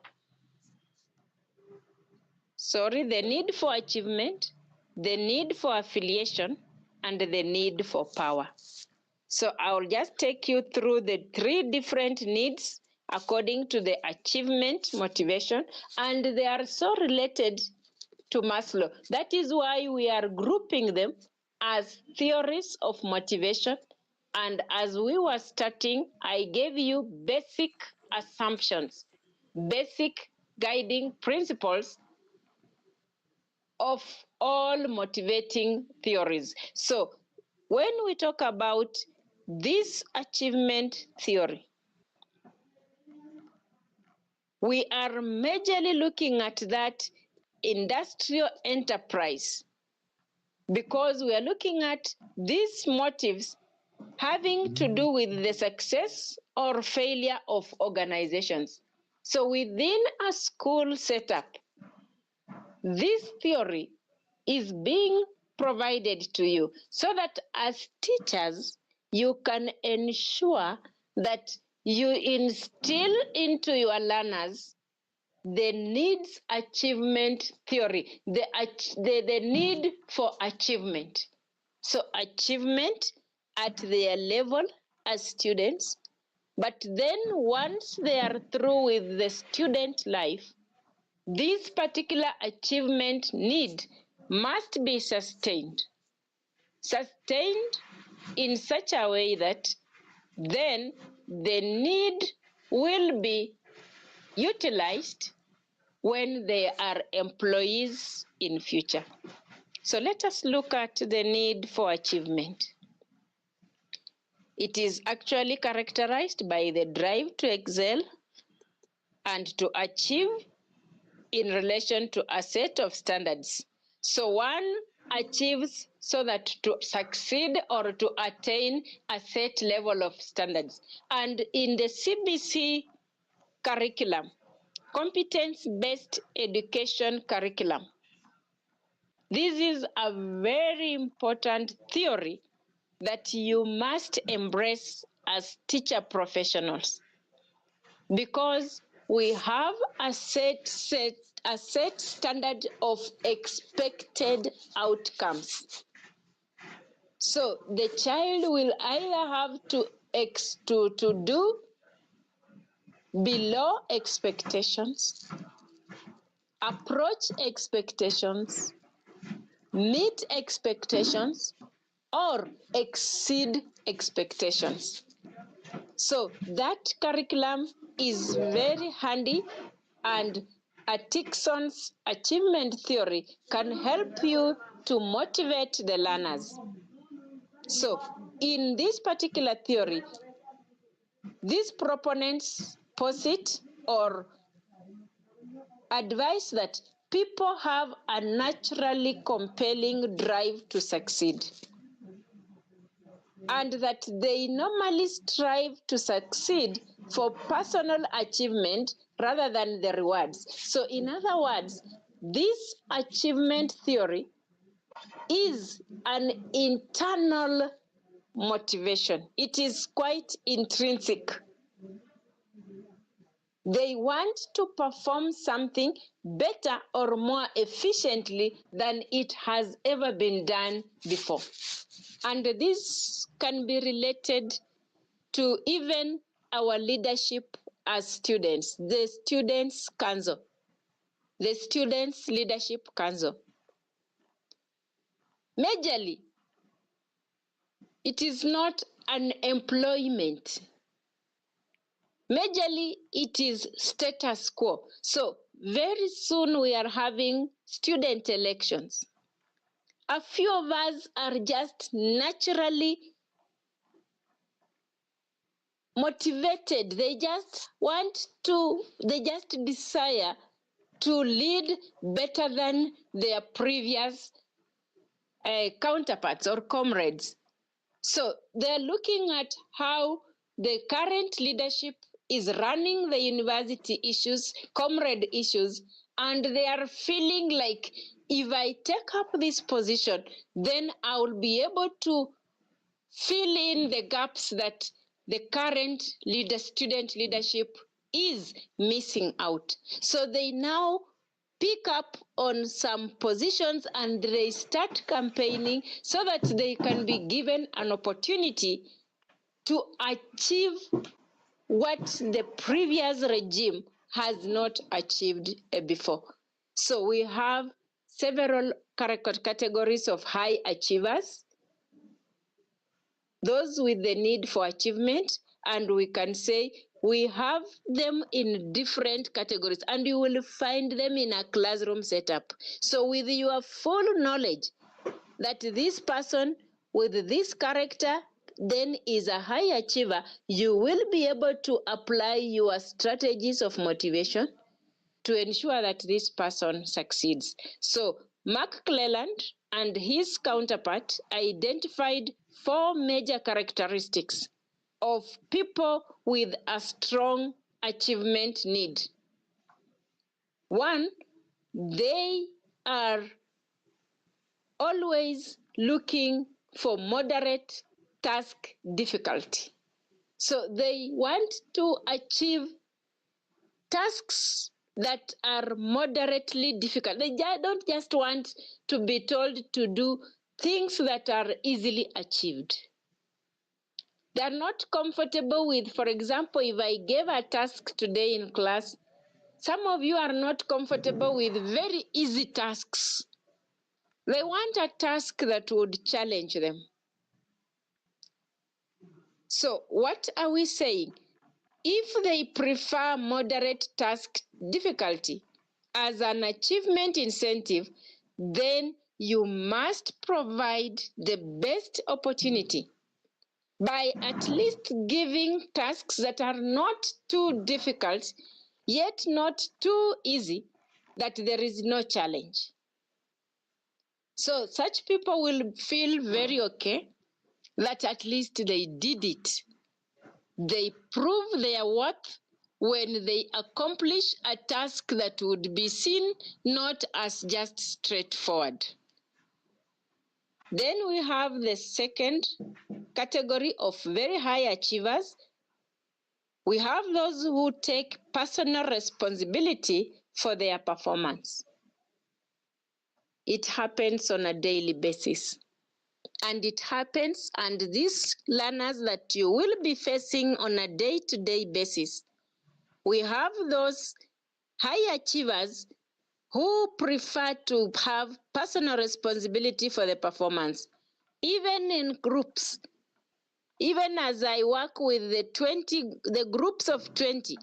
achievement, the need for affiliation, and the need for power. So I'll just take you through the three different needs according to the achievement motivation, and they are so related to Maslow. That is why we are grouping them as theories of motivation. And as we were starting, I gave you basic assumptions, basic guiding principles of all motivating theories. So when we talk about this achievement theory, we are majorly looking at that industrial enterprise, because we are looking at these motives having to do with the success or failure of organizations. So within a school setup, this theory is being provided to you so that as teachers, you can ensure that you instill into your learners the needs achievement theory, the need for achievement. So achievement at their level as students, but then once they are through with the student life, this particular achievement need must be sustained in such a way that then the need will be utilized when they are employees in future. So let us look at the need for achievement. It is actually characterized by the drive to excel and to achieve in relation to a set of standards. So one achieves so that to succeed or to attain a set level of standards. And in the CBC curriculum, competence-based education curriculum, this is a very important theory that you must embrace as teacher professionals. because we have a set standard of expected outcomes. So the child will either have to do below expectations, approach expectations, meet expectations, or exceed expectations. So that curriculum is very handy, and Atkinson's achievement theory can help you to motivate the learners. So in this particular theory, these proponents posit or advise that people have a naturally compelling drive to succeed, and that they normally strive to succeed for personal achievement rather than the rewards. So in other words, this achievement theory is an internal motivation. It is quite intrinsic. They want to perform something better or more efficiently than it has ever been done before. And this can be related to even our leadership as students, the Students' Council, the Students' Leadership Council. Majorly, it is not an employment. Majorly, it is status quo. So very soon we are having student elections. A few of us are just naturally motivated. They just desire to lead better than their previous counterparts or comrades. So they're looking at how the current leadership is running the university issues, comrade issues, and they are feeling like, if I take up this position, then I will be able to fill in the gaps that the current student leadership is missing out. So they now pick up on some positions and they start campaigning so that they can be given an opportunity to achieve what the previous regime has not achieved before. So we have several categories of high achievers, those with the need for achievement, and we can say we have them in different categories, and you will find them in a classroom setup. So with your full knowledge that this person with this character then is a high achiever, you will be able to apply your strategies of motivation to ensure that this person succeeds. So Mark Cleland and his counterpart identified 4 major characteristics of people with a strong achievement need. 1, they are always looking for moderate task difficulty. So they want to achieve tasks that are moderately difficult. They don't just want to be told to do things that are easily achieved. They are not comfortable with, for example, if I gave a task today in class, some of you are not comfortable with very easy tasks. They want a task that would challenge them. So what are we saying? If they prefer moderate task difficulty as an achievement incentive, then you must provide the best opportunity by at least giving tasks that are not too difficult, yet not too easy, that there is no challenge. So such people will feel very okay that at least they did it. They prove their worth when they accomplish a task that would be seen not as just straightforward. Then we have the second category of very high achievers. We have those who take personal responsibility for their performance. It happens on a daily basis. And it happens, and these learners that you will be facing on a day-to-day basis, we have those high achievers who prefer to have personal responsibility for the performance, even in groups. Even as I work with the groups of 20,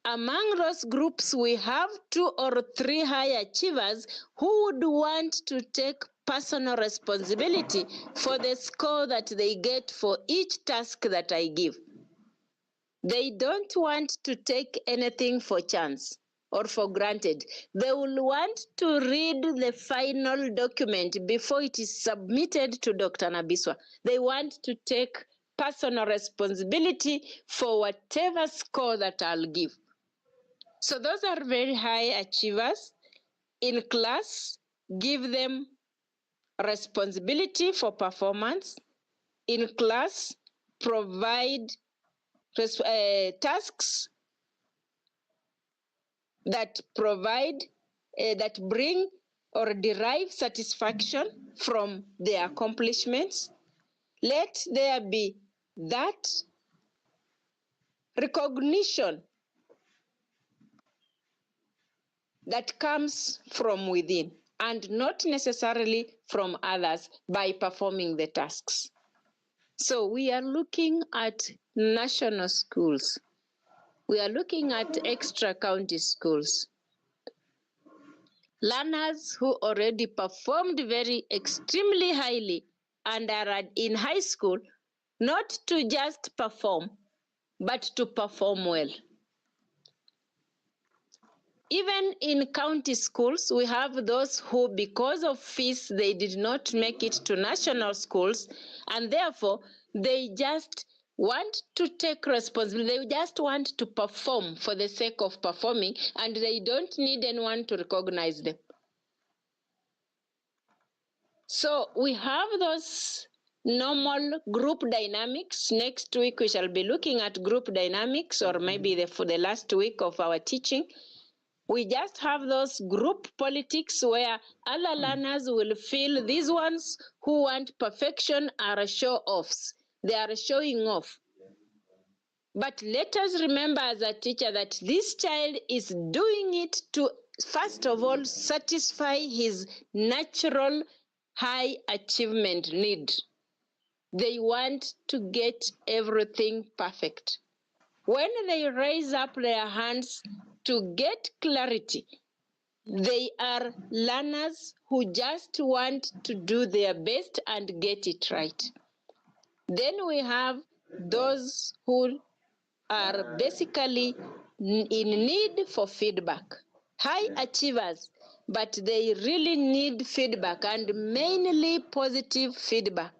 among those groups, we have 2 or 3 high achievers who would want to take personal responsibility for the score that they get for each task that I give. They don't want to take anything for chance or for granted. They will want to read the final document before it is submitted to Dr. Nabiswa. They want to take personal responsibility for whatever score that I'll give. So those are very high achievers. In class, give them responsibility for performance. In class, provide tasks that bring or derive satisfaction from their accomplishments. Let there be that recognition that comes from within and not necessarily from others by performing the tasks. So we are looking at national schools. We are looking at extra county schools. Learners who already performed very extremely highly and are in high school, not to just perform, but to perform well. Even in county schools, we have those who, because of fees, they did not make it to national schools, and therefore they just want to take responsibility. They just want to perform for the sake of performing, and they don't need anyone to recognize them. So we have those normal group dynamics. Next week we shall be looking at group dynamics, or maybe for the last week of our teaching. We just have those group politics where other learners will feel these ones who want perfection are show-offs. They are showing off. But let us remember as a teacher that this child is doing it to, first of all, satisfy his natural high achievement need. They want to get everything perfect. When they raise up their hands to get clarity, they are learners who just want to do their best and get it right. Then we have those who are basically in need for feedback. High achievers, but they really need feedback, and mainly positive feedback.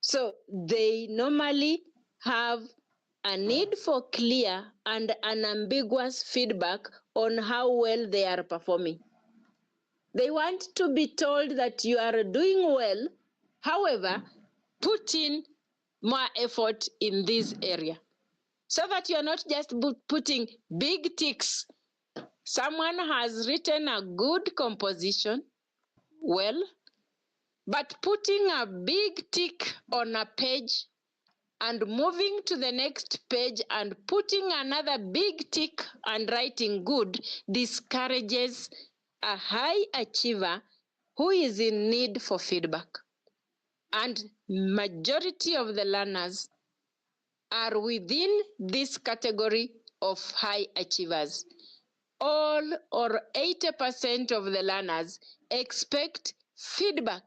So they normally have a need for clear and unambiguous feedback on how well they are performing. They want to be told that you are doing well, however, put in more effort in this area, so that you are not just putting big ticks. Someone has written a good composition, well, but putting a big tick on a page and moving to the next page and putting another big tick and writing good discourages a high achiever who is in need for feedback. And majority of the learners are within this category of high achievers. All or 80% of the learners expect feedback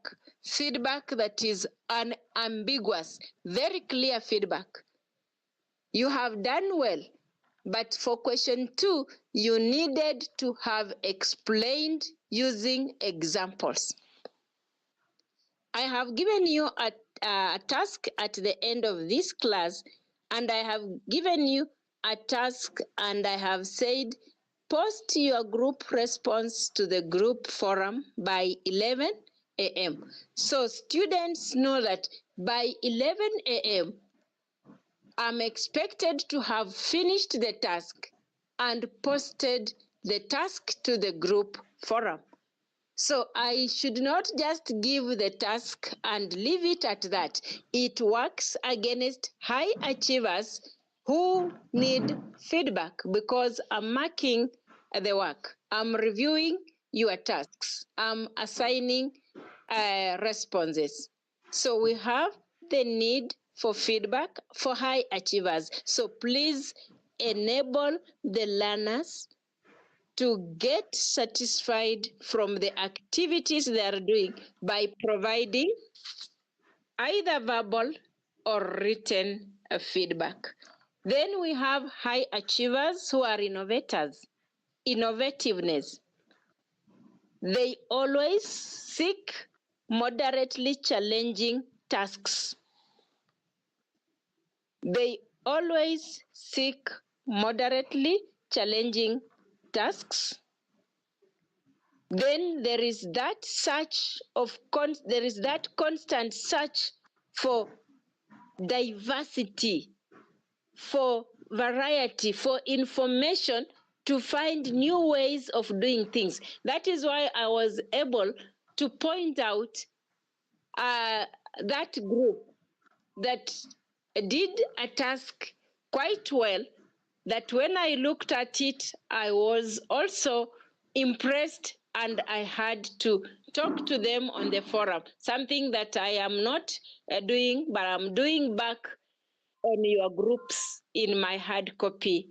that is unambiguous, very clear feedback. You have done well, but for question 2, you needed to have explained using examples. I have given you a task at the end of this class, and I have given you a task and I have said, post your group response to the group forum by 11 a.m. So students know that by 11 a.m., I'm expected to have finished the task and posted the task to the group forum. So I should not just give the task and leave it at that. It works against high achievers who need feedback because I'm marking the work. I'm reviewing your tasks. I'm assigning responses. So we have the need for feedback for high achievers. So please enable the learners to get satisfied from the activities they are doing by providing either verbal or written feedback. Then we have high achievers who are innovators. Innovativeness. They always seek moderately challenging tasks. They always seek moderately challenging tasks. Then there is that constant search for diversity, for variety, for information to find new ways of doing things. That is why I was able to point out that group that did a task quite well, that when I looked at it, I was also impressed, and I had to talk to them on the forum, something that I am not doing, but I'm doing back on your groups in my hard copy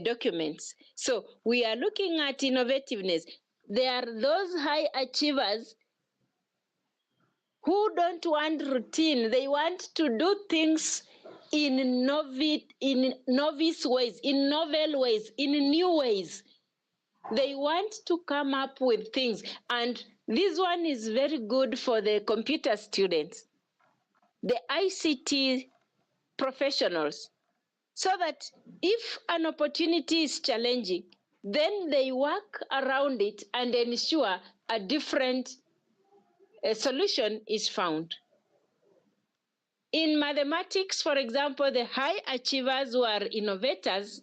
documents. So we are looking at innovativeness. There are those high achievers who don't want routine. They want to do things in novice ways, in novel ways, in new ways. They want to come up with things. And this one is very good for the computer students, the ICT professionals, so that if an opportunity is challenging, then they work around it and ensure a different solution is found. In mathematics, for example, the high achievers who are innovators,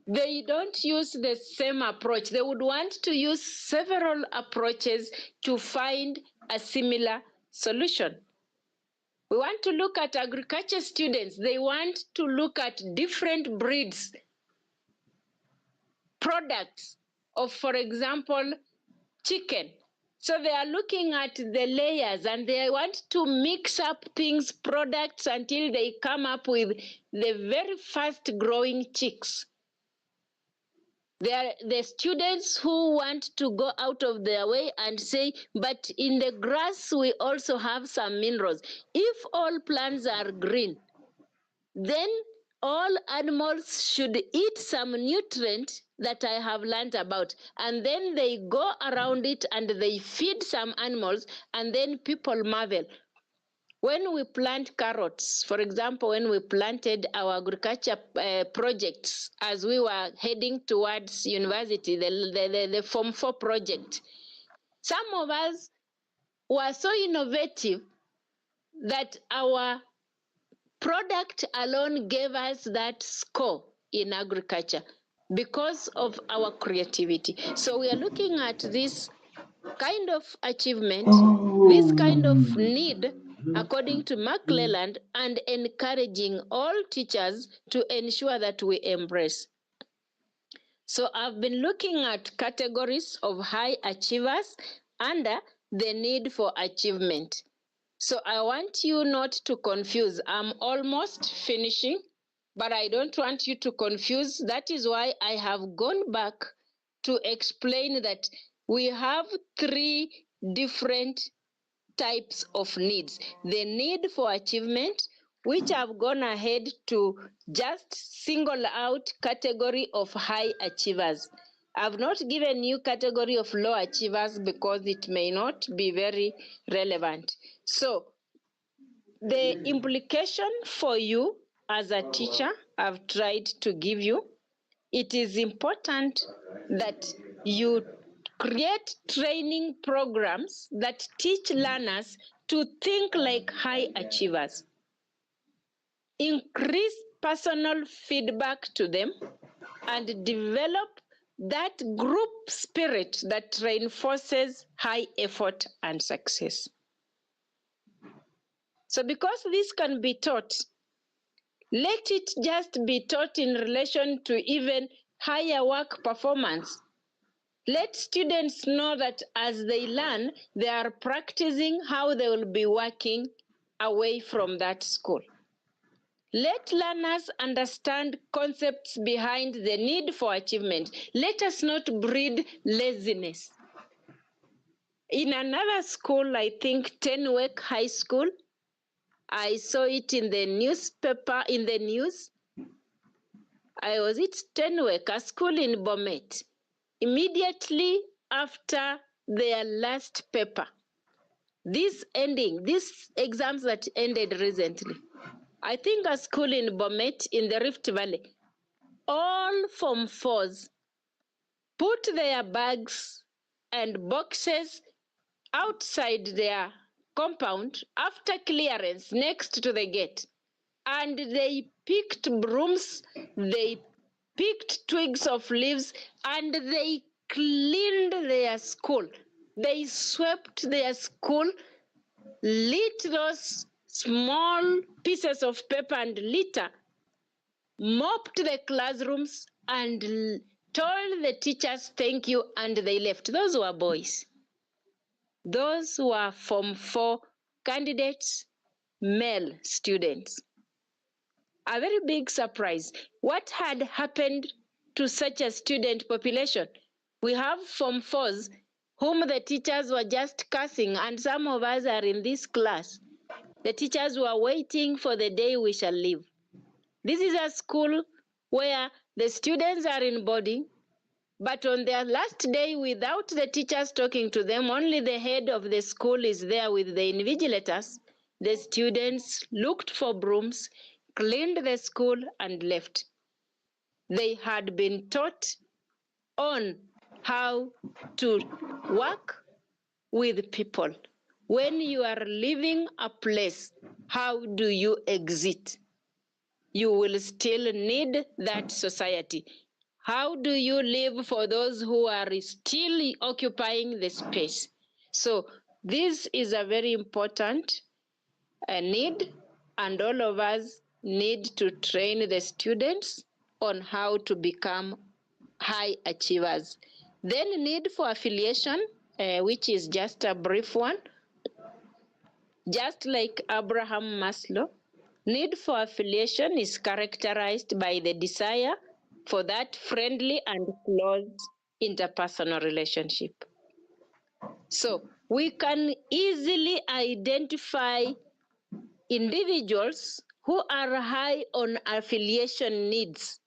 they don't use the same approach. They would want to use several approaches to find a similar solution. We want to look at agriculture students. They want to look at different breeds, products of, for example, chicken. So they are looking at the layers and they want to mix up things, products, until they come up with the very fast growing chicks. They are the students who want to go out of their way and say, but in the grass we also have some minerals. If all plants are green, then all animals should eat some nutrient that I have learned about. And then they go around it and they feed some animals, and then people marvel. When we plant carrots, for example, when we planted our agriculture projects as we were heading towards university, the Form 4 project, some of us were so innovative that our product alone gave us that score in agriculture because of our creativity. So we are looking at this kind of achievement, this kind of need, according to McClelland, and encouraging all teachers to ensure that we embrace. So I've been looking at categories of high achievers under the need for achievement. So I want you not to confuse. I'm almost finishing, but I don't want you to confuse. That is why I have gone back to explain that we have three different types of needs. The need for achievement, which I've gone ahead to just single out category of high achievers. I've not given you category of low achievers because it may not be very relevant. So the implication for you as a teacher, I've tried to give you. It is important that you create training programs that teach learners to think like high achievers. Increase personal feedback to them, and develop that group spirit that reinforces high effort and success. So because this can be taught, let it just be taught in relation to even higher work performance. Let students know that as they learn, they are practicing how they will be working away from that school. Let learners understand concepts behind the need for achievement. Let us not breed laziness. In another school, I think Tenwek High School, I saw it in the newspaper, in the news. I was at Tenwek, a school in Bomet. Immediately after their last paper, these exams that ended recently, I think a school in Bomet in the Rift Valley, all Form 4s put their bags and boxes outside their compound after clearance next to the gate, and they picked brooms, they picked twigs of leaves, and they cleaned their school. They swept their school, lit those small pieces of paper and litter, mopped the classrooms, and told the teachers thank you, and they left. Those were boys. Those were Form 4 candidates, male students. A very big surprise. What had happened to such a student population? We have Form 4s whom the teachers were just cursing, and some of us are in this class. The teachers were waiting for the day we shall leave. This is a school where the students are in boarding, but on their last day, without the teachers talking to them, only the head of the school is there with the invigilators. The students looked for brooms, cleaned the school, and left. They had been taught on how to work with people. When you are leaving a place, how do you exit? You will still need that society. How do you live for those who are still occupying the space? So this is a very important need, and all of us need to train the students on how to become high achievers. Then need for affiliation, which is just a brief one. Just like Abraham Maslow, need for affiliation is characterized by the desire for that friendly and close interpersonal relationship. So we can easily identify individuals who are high on affiliation needs.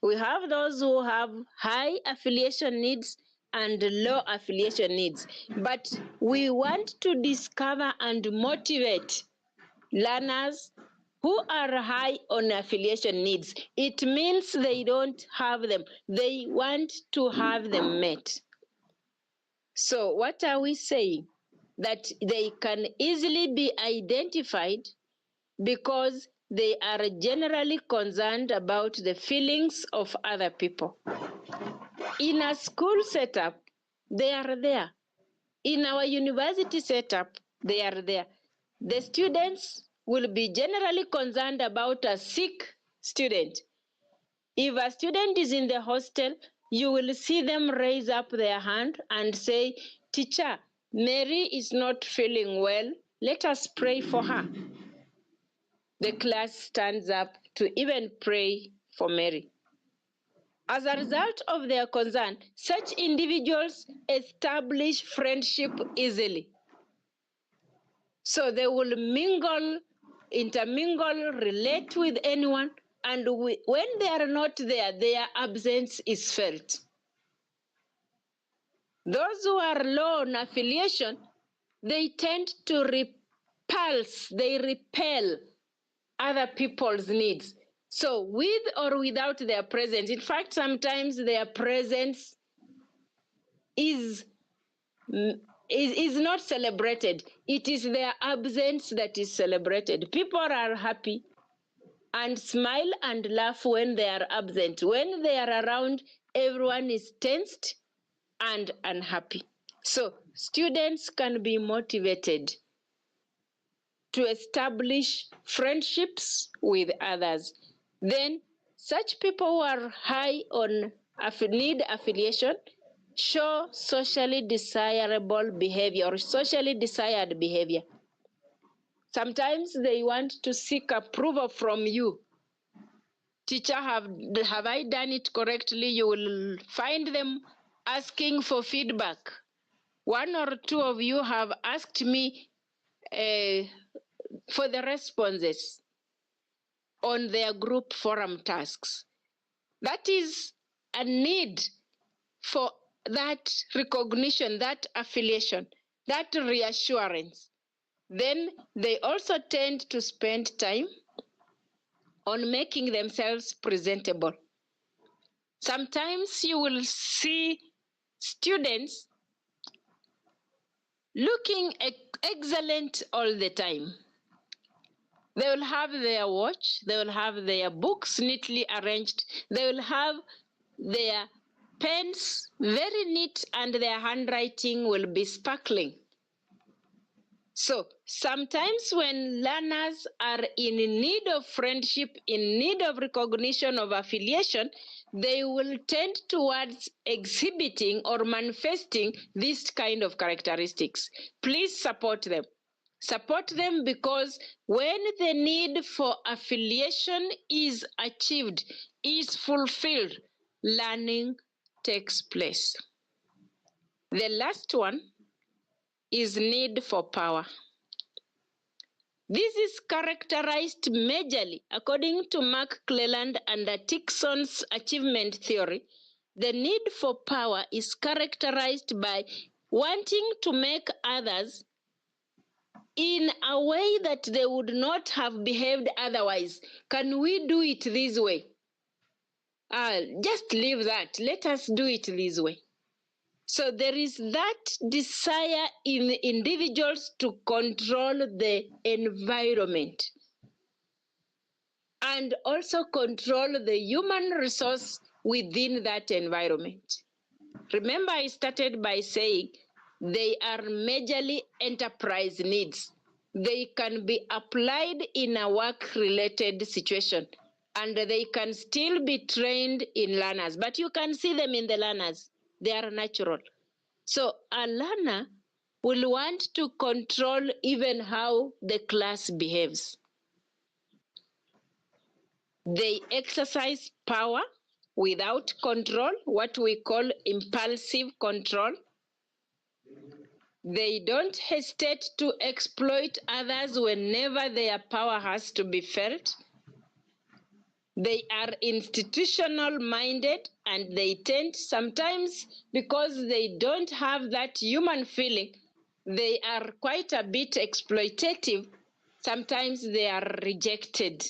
We have those who have high affiliation needs and low affiliation needs, but we want to discover and motivate learners who are high on affiliation needs. It means they don't have them. They want to have them met. So what are we saying? That they can easily be identified because they are generally concerned about the feelings of other people. In a school setup, they are there. In our university setup, they are there. The students will be generally concerned about a sick student. If a student is in the hostel, you will see them raise up their hand and say, "Teacher, Mary is not feeling well. Let us pray for her." The class stands up to even pray for Mary. As a result of their concern, such individuals establish friendship easily. So they will mingle, intermingle, relate with anyone, and when they are not there, their absence is felt. Those who are low on affiliation, they tend to repel other people's needs. So with or without their presence, in fact, sometimes their presence is not celebrated. It is their absence that is celebrated. People are happy and smile and laugh when they are absent. When they are around, everyone is tensed and unhappy. So students can be motivated to establish friendships with others. Then such people who are high on need affiliation show socially desirable behavior or socially desired behavior. Sometimes they want to seek approval from you. Teacher, have I done it correctly? You will find them asking for feedback. One or two of you have asked me for the responses on their group forum tasks. That is a need for that recognition, that affiliation, that reassurance. Then they also tend to spend time on making themselves presentable. Sometimes you will see students looking excellent all the time. They will have their watch, they will have their books neatly arranged, they will have their pens very neat, and their handwriting will be sparkling. So sometimes when learners are in need of friendship, in need of recognition, of affiliation, they will tend towards exhibiting or manifesting this kind of characteristics. Please support them. Support them, because when the need for affiliation is achieved, is fulfilled, learning takes place. The last one is need for power. This is characterized majorly, according to Mark Cleland and Atkinson's achievement theory. The need for power is characterized by wanting to make others in a way that they would not have behaved otherwise. Can we do it this way? Just leave that. Let us do it this way. So there is that desire in individuals to control the environment and also control the human resource within that environment. Remember, I started by saying they are majorly enterprise needs. They can be applied in a work-related situation, and they can still be trained in learners. But you can see them in the learners. They are natural. So a learner will want to control even how the class behaves. They exercise power without control, what we call impulsive control. They don't hesitate to exploit others whenever their power has to be felt. They are institutional minded, and they tend sometimes, because they don't have that human feeling, they are quite a bit exploitative. Sometimes they are rejected.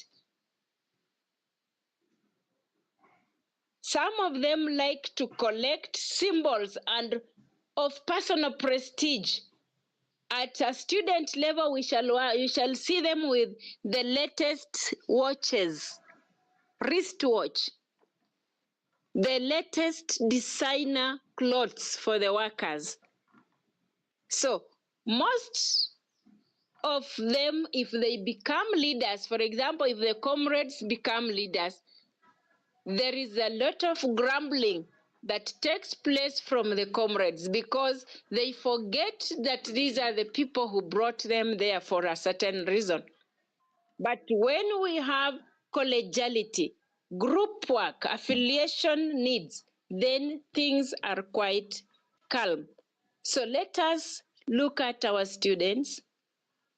Some of them like to collect symbols and of personal prestige. At a student level, you shall see them with the latest watches, wristwatch, the latest designer clothes for the workers. So most of them, if they become leaders, for example, if the comrades become leaders, there is a lot of grumbling that takes place from the comrades, because they forget that these are the people who brought them there for a certain reason. But when we have collegiality, group work, affiliation needs, then things are quite calm. So let us look at our students.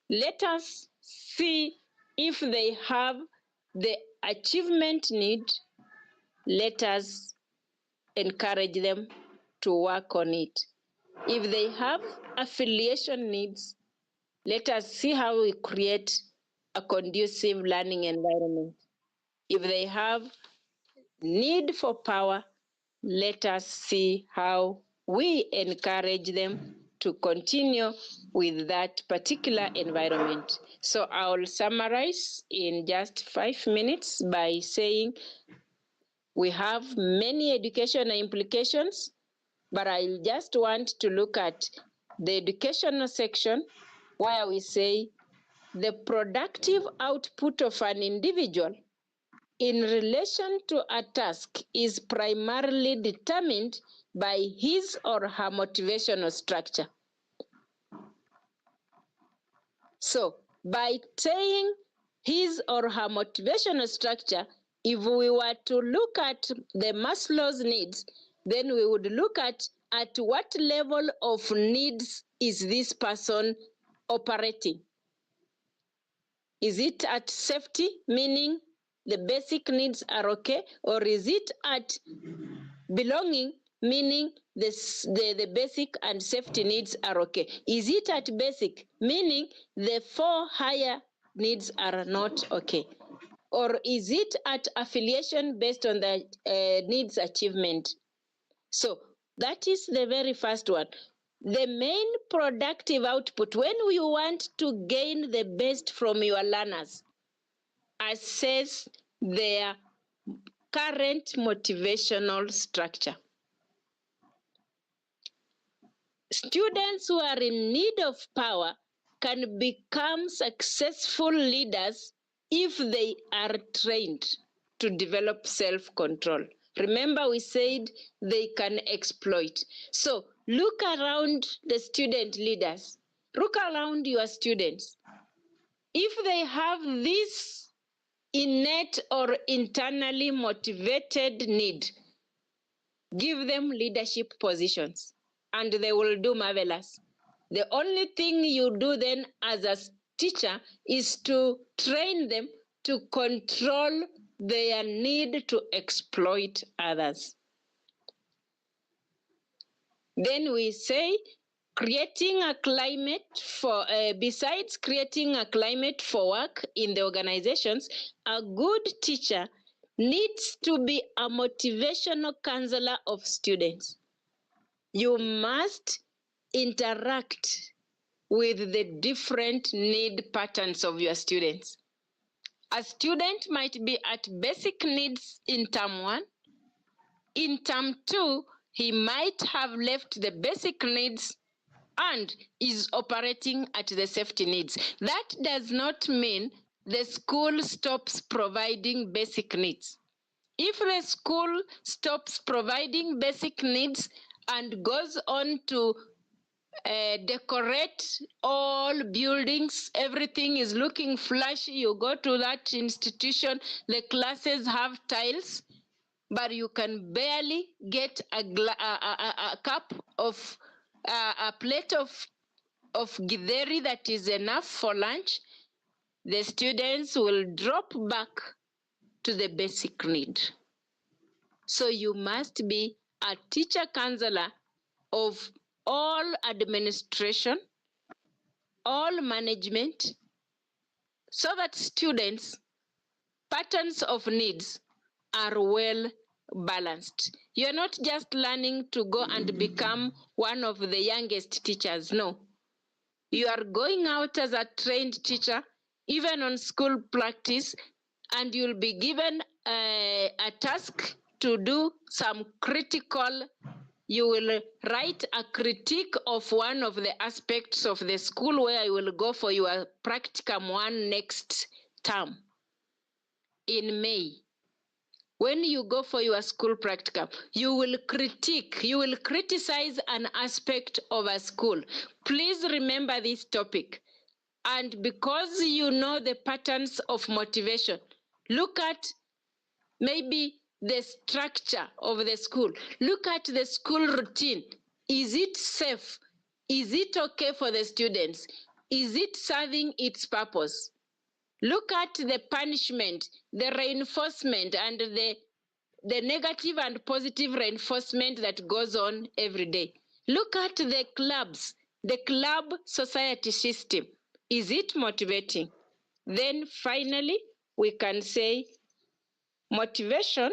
Let us see if they have the achievement need. Let us encourage them to work on it. If they have affiliation needs, let us see how we create a conducive learning environment. If they have need for power, let us see how we encourage them to continue with that particular environment. So I'll summarize in just 5 minutes by saying we have many educational implications, but I just want to look at the educational section where we say the productive output of an individual in relation to a task is primarily determined by his or her motivational structure. So, by saying his or her motivational structure, if we were to look at the Maslow's needs, then we would look at what level of needs is this person operating. Is it at safety, meaning the basic needs are okay, or is it at belonging, meaning the basic and safety needs are okay? Is it at basic, meaning the 4 higher needs are not okay? Or is it at affiliation based on the needs achievement? So that is the very first one. The main productive output, when you want to gain the best from your learners, assess their current motivational structure. Students who are in need of power can become successful leaders if they are trained to develop self-control. Remember, we said they can exploit. So look around the student leaders. Look around your students. If they have this innate or internally motivated need, give them leadership positions and they will do marvelous. The only thing you do then as a teacher is to train them to control their need to exploit others. Then we say, creating a climate for, besides creating a climate for work in the organizations, a good teacher needs to be a motivational counselor of students. You must interact with the different need patterns of your students. A student might be at basic needs in term 1. In term 2, he might have left the basic needs and is operating at the safety needs. That does not mean the school stops providing basic needs. If the school stops providing basic needs and goes on to decorate all buildings, everything is looking flashy, you go to that institution, the classes have tiles, but you can barely get a cup of a plate of githeri that is enough for lunch, the students will drop back to the basic need. So you must be a teacher counselor of all administration, all management, so that students' patterns of needs are well balanced. You're not just learning to go and become one of the youngest teachers, no. You are going out as a trained teacher, even on school practice, and you'll be given a task to do some critical. You will write a critique of one of the aspects of the school where you will go for your practicum 1 next term in May. When you go for your school practicum, you will criticize an aspect of a school. Please remember this topic. And because you know the patterns of motivation, look at maybe the structure of the school. Look at the school routine. Is it safe? Is it okay for the students? Is it serving its purpose? Look at the punishment, the reinforcement, and the negative and positive reinforcement that goes on every day. Look at the clubs, the club society system. Is it motivating? Then finally, we can say motivation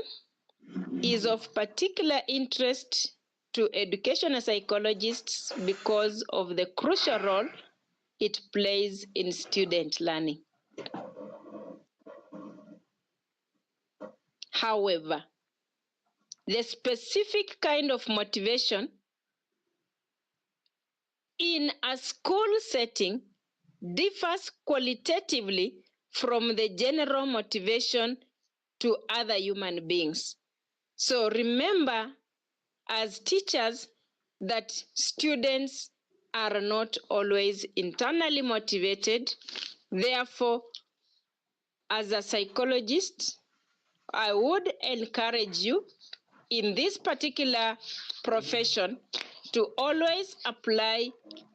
is of particular interest to educational psychologists because of the crucial role it plays in student learning. However, the specific kind of motivation in a school setting differs qualitatively from the general motivation to other human beings. So remember, as teachers, that students are not always internally motivated. Therefore, as a psychologist, I would encourage you in this particular profession to always apply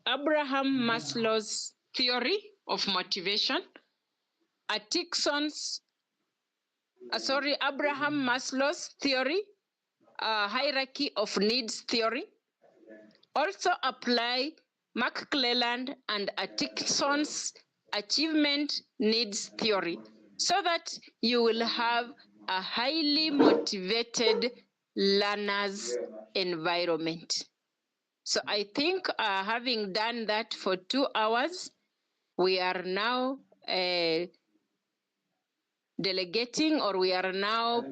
Abraham Maslow's theory of motivation, Abraham Maslow's theory, hierarchy of needs theory. Also apply McClelland and Atkinson's achievement needs theory so that you will have a highly motivated learner's environment. So I think having done that for 2 hours, we are now delegating, or we are now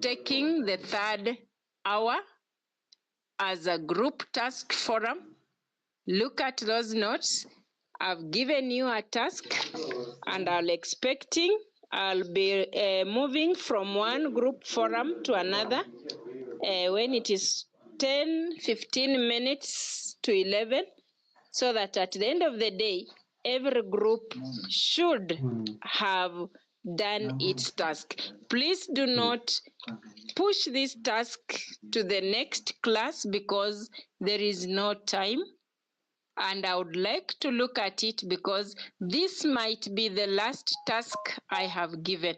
taking the 3rd hour as a group task forum. Look at those notes. I've given you a task, and I'll be moving from one group forum to another when it is 10-15 minutes to 11, so that at the end of the day, every group should have done its task. Please do not push this task to the next class because there is no time. And I would like to look at it because this might be the last task I have given.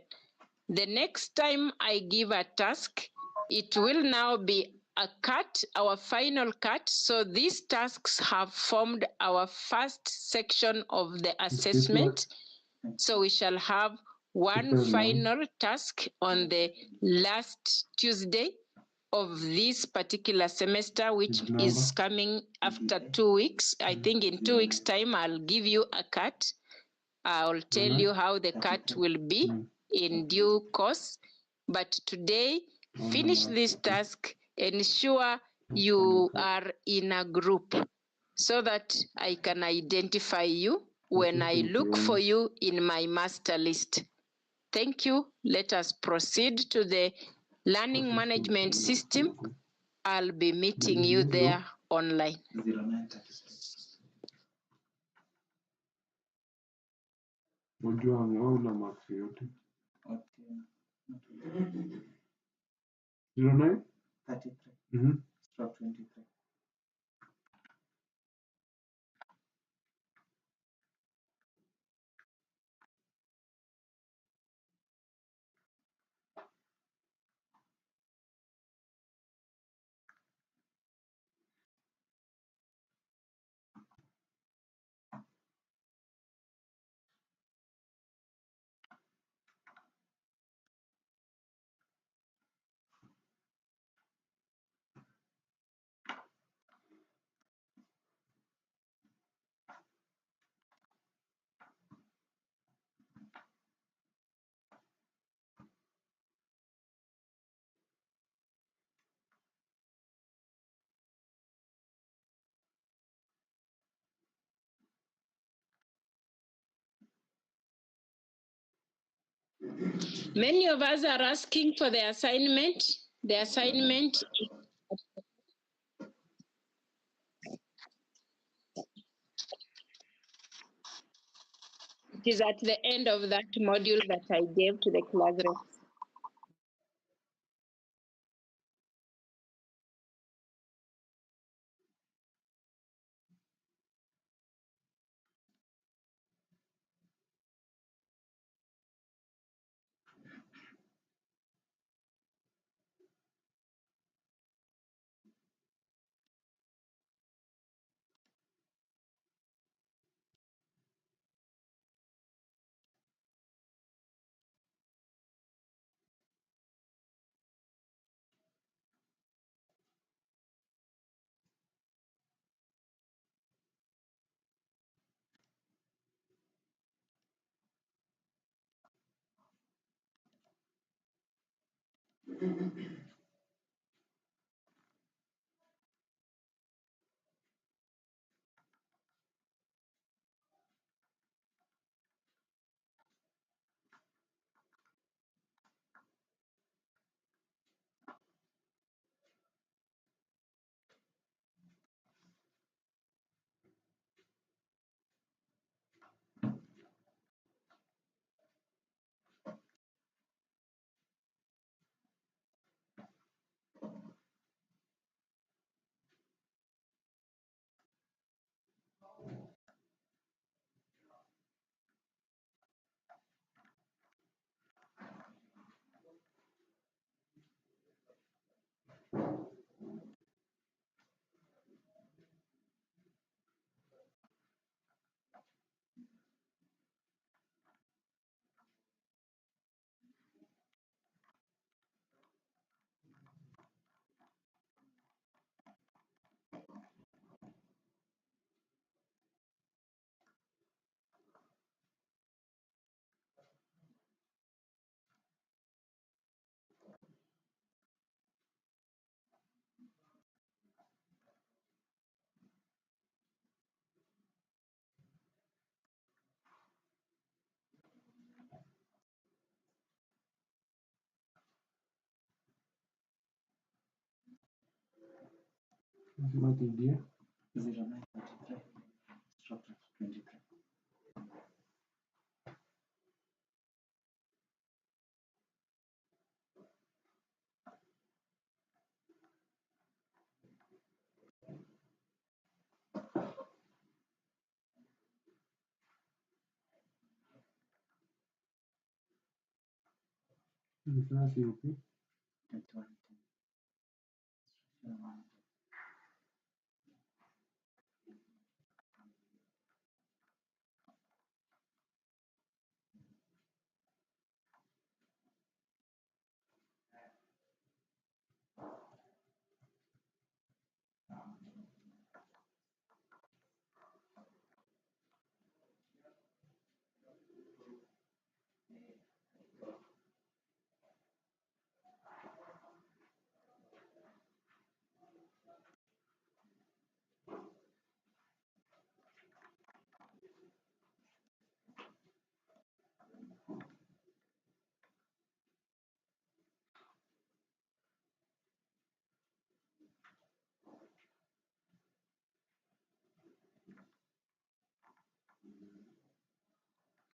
The next time I give a task, it will now be a cut, our final cut. So these tasks have formed our first section of the assessment. So we shall have one final task on the last Tuesday of this particular semester, which is coming after 2 weeks. I think in 2 weeks' time, I'll give you a cut. I'll tell you how the cut will be in due course. But today, finish this task, ensure you are in a group so that I can identify you when I look for you in my master list. Thank you. Let us proceed to the learning management system. I'll be meeting you there online. Una max yote. 09? 33. Stroke 23. Many of us are asking for the assignment. The assignment is at the end of that module that I gave to the classroom. What idea? 0933 structure 23. Class UP. 21. Structure 1.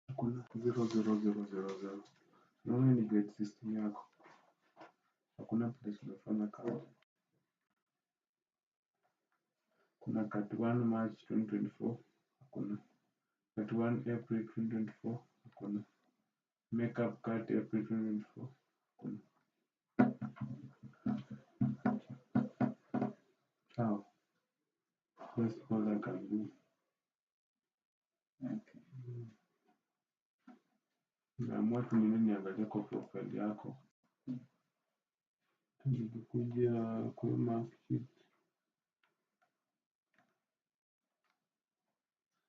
Hakuna 00000. Naona ni grade system yako. Hakuna place unafanya kazi. Kuna cut 1 March 2024. Hakuna. Cut 1 April 2024. Hakuna. Makeup cut April 2024. Hakuna. Sawa. That's all I can do. Okay. Naamua tu nini niangalie kwa profile yako. Nilikuja kwa mark sheet.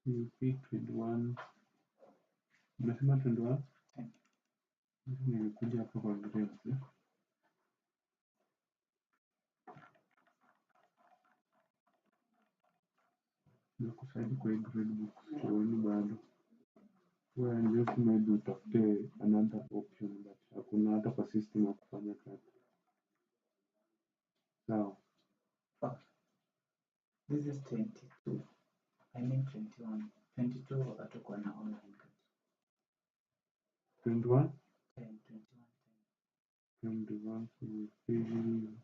UP 21. Umesema 21? Nilikuja hapa kwa grades. Nakusaidi kwa hii grade book. Sioni bado. Well, just maybe utafute another option but hakuna hata kwa system ya kufanya kazi. Sawa. Oh, this is 22. I mean 21. 22 atakuwa na online cut. 21? 10, 21 hivi.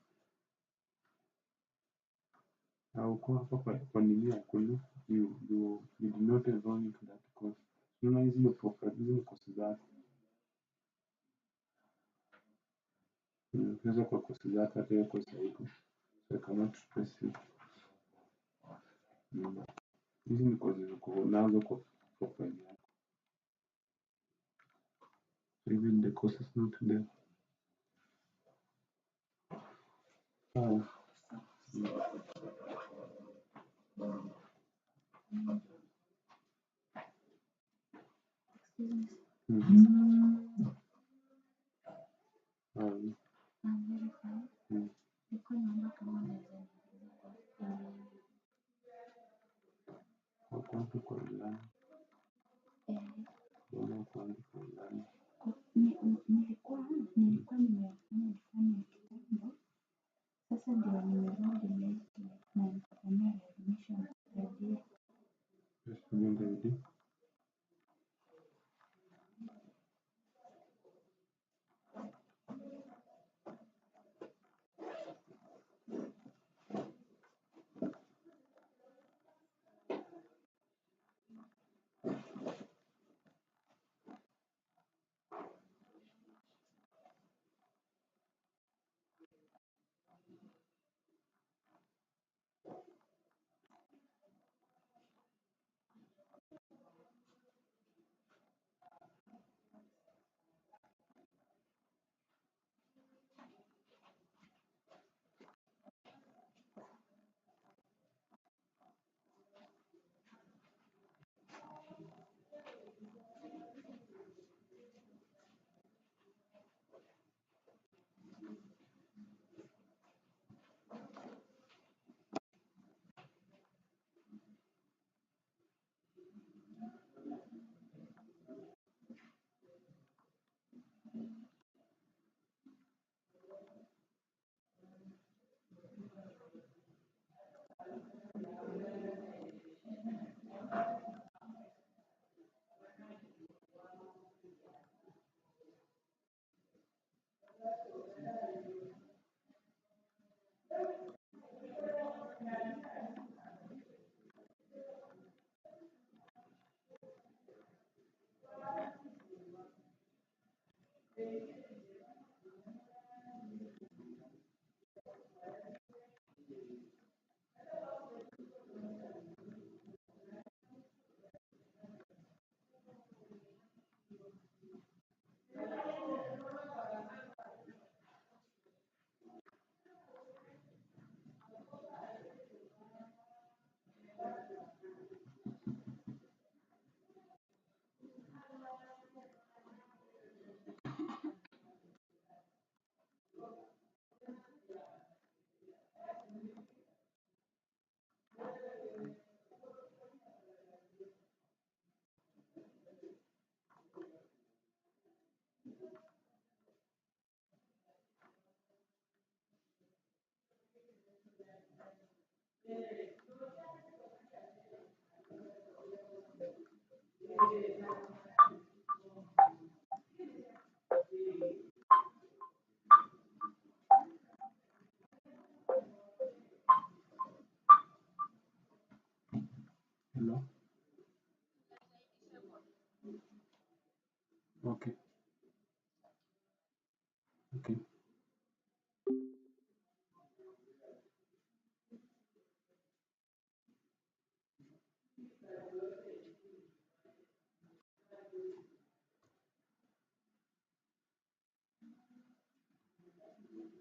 Hauko hapa kwa nini hakuna? You did not enroll into that course. Unaona hizi ndio profile, hizi ni course zako. Unaweza kwa course zako hata hiyo course haiko. So I cannot specify. Hizi ni courses uko nazo kwa profile yako. Even the course is not there. Sawa. Hakuanza kwa eLearning. Mbona hakuanza kwa eLearning? Nilikuwa nimefanya kitambo. Sasa ndio nimerudi lately na nikafanyia readmission study. Student ID. Hello. Okay.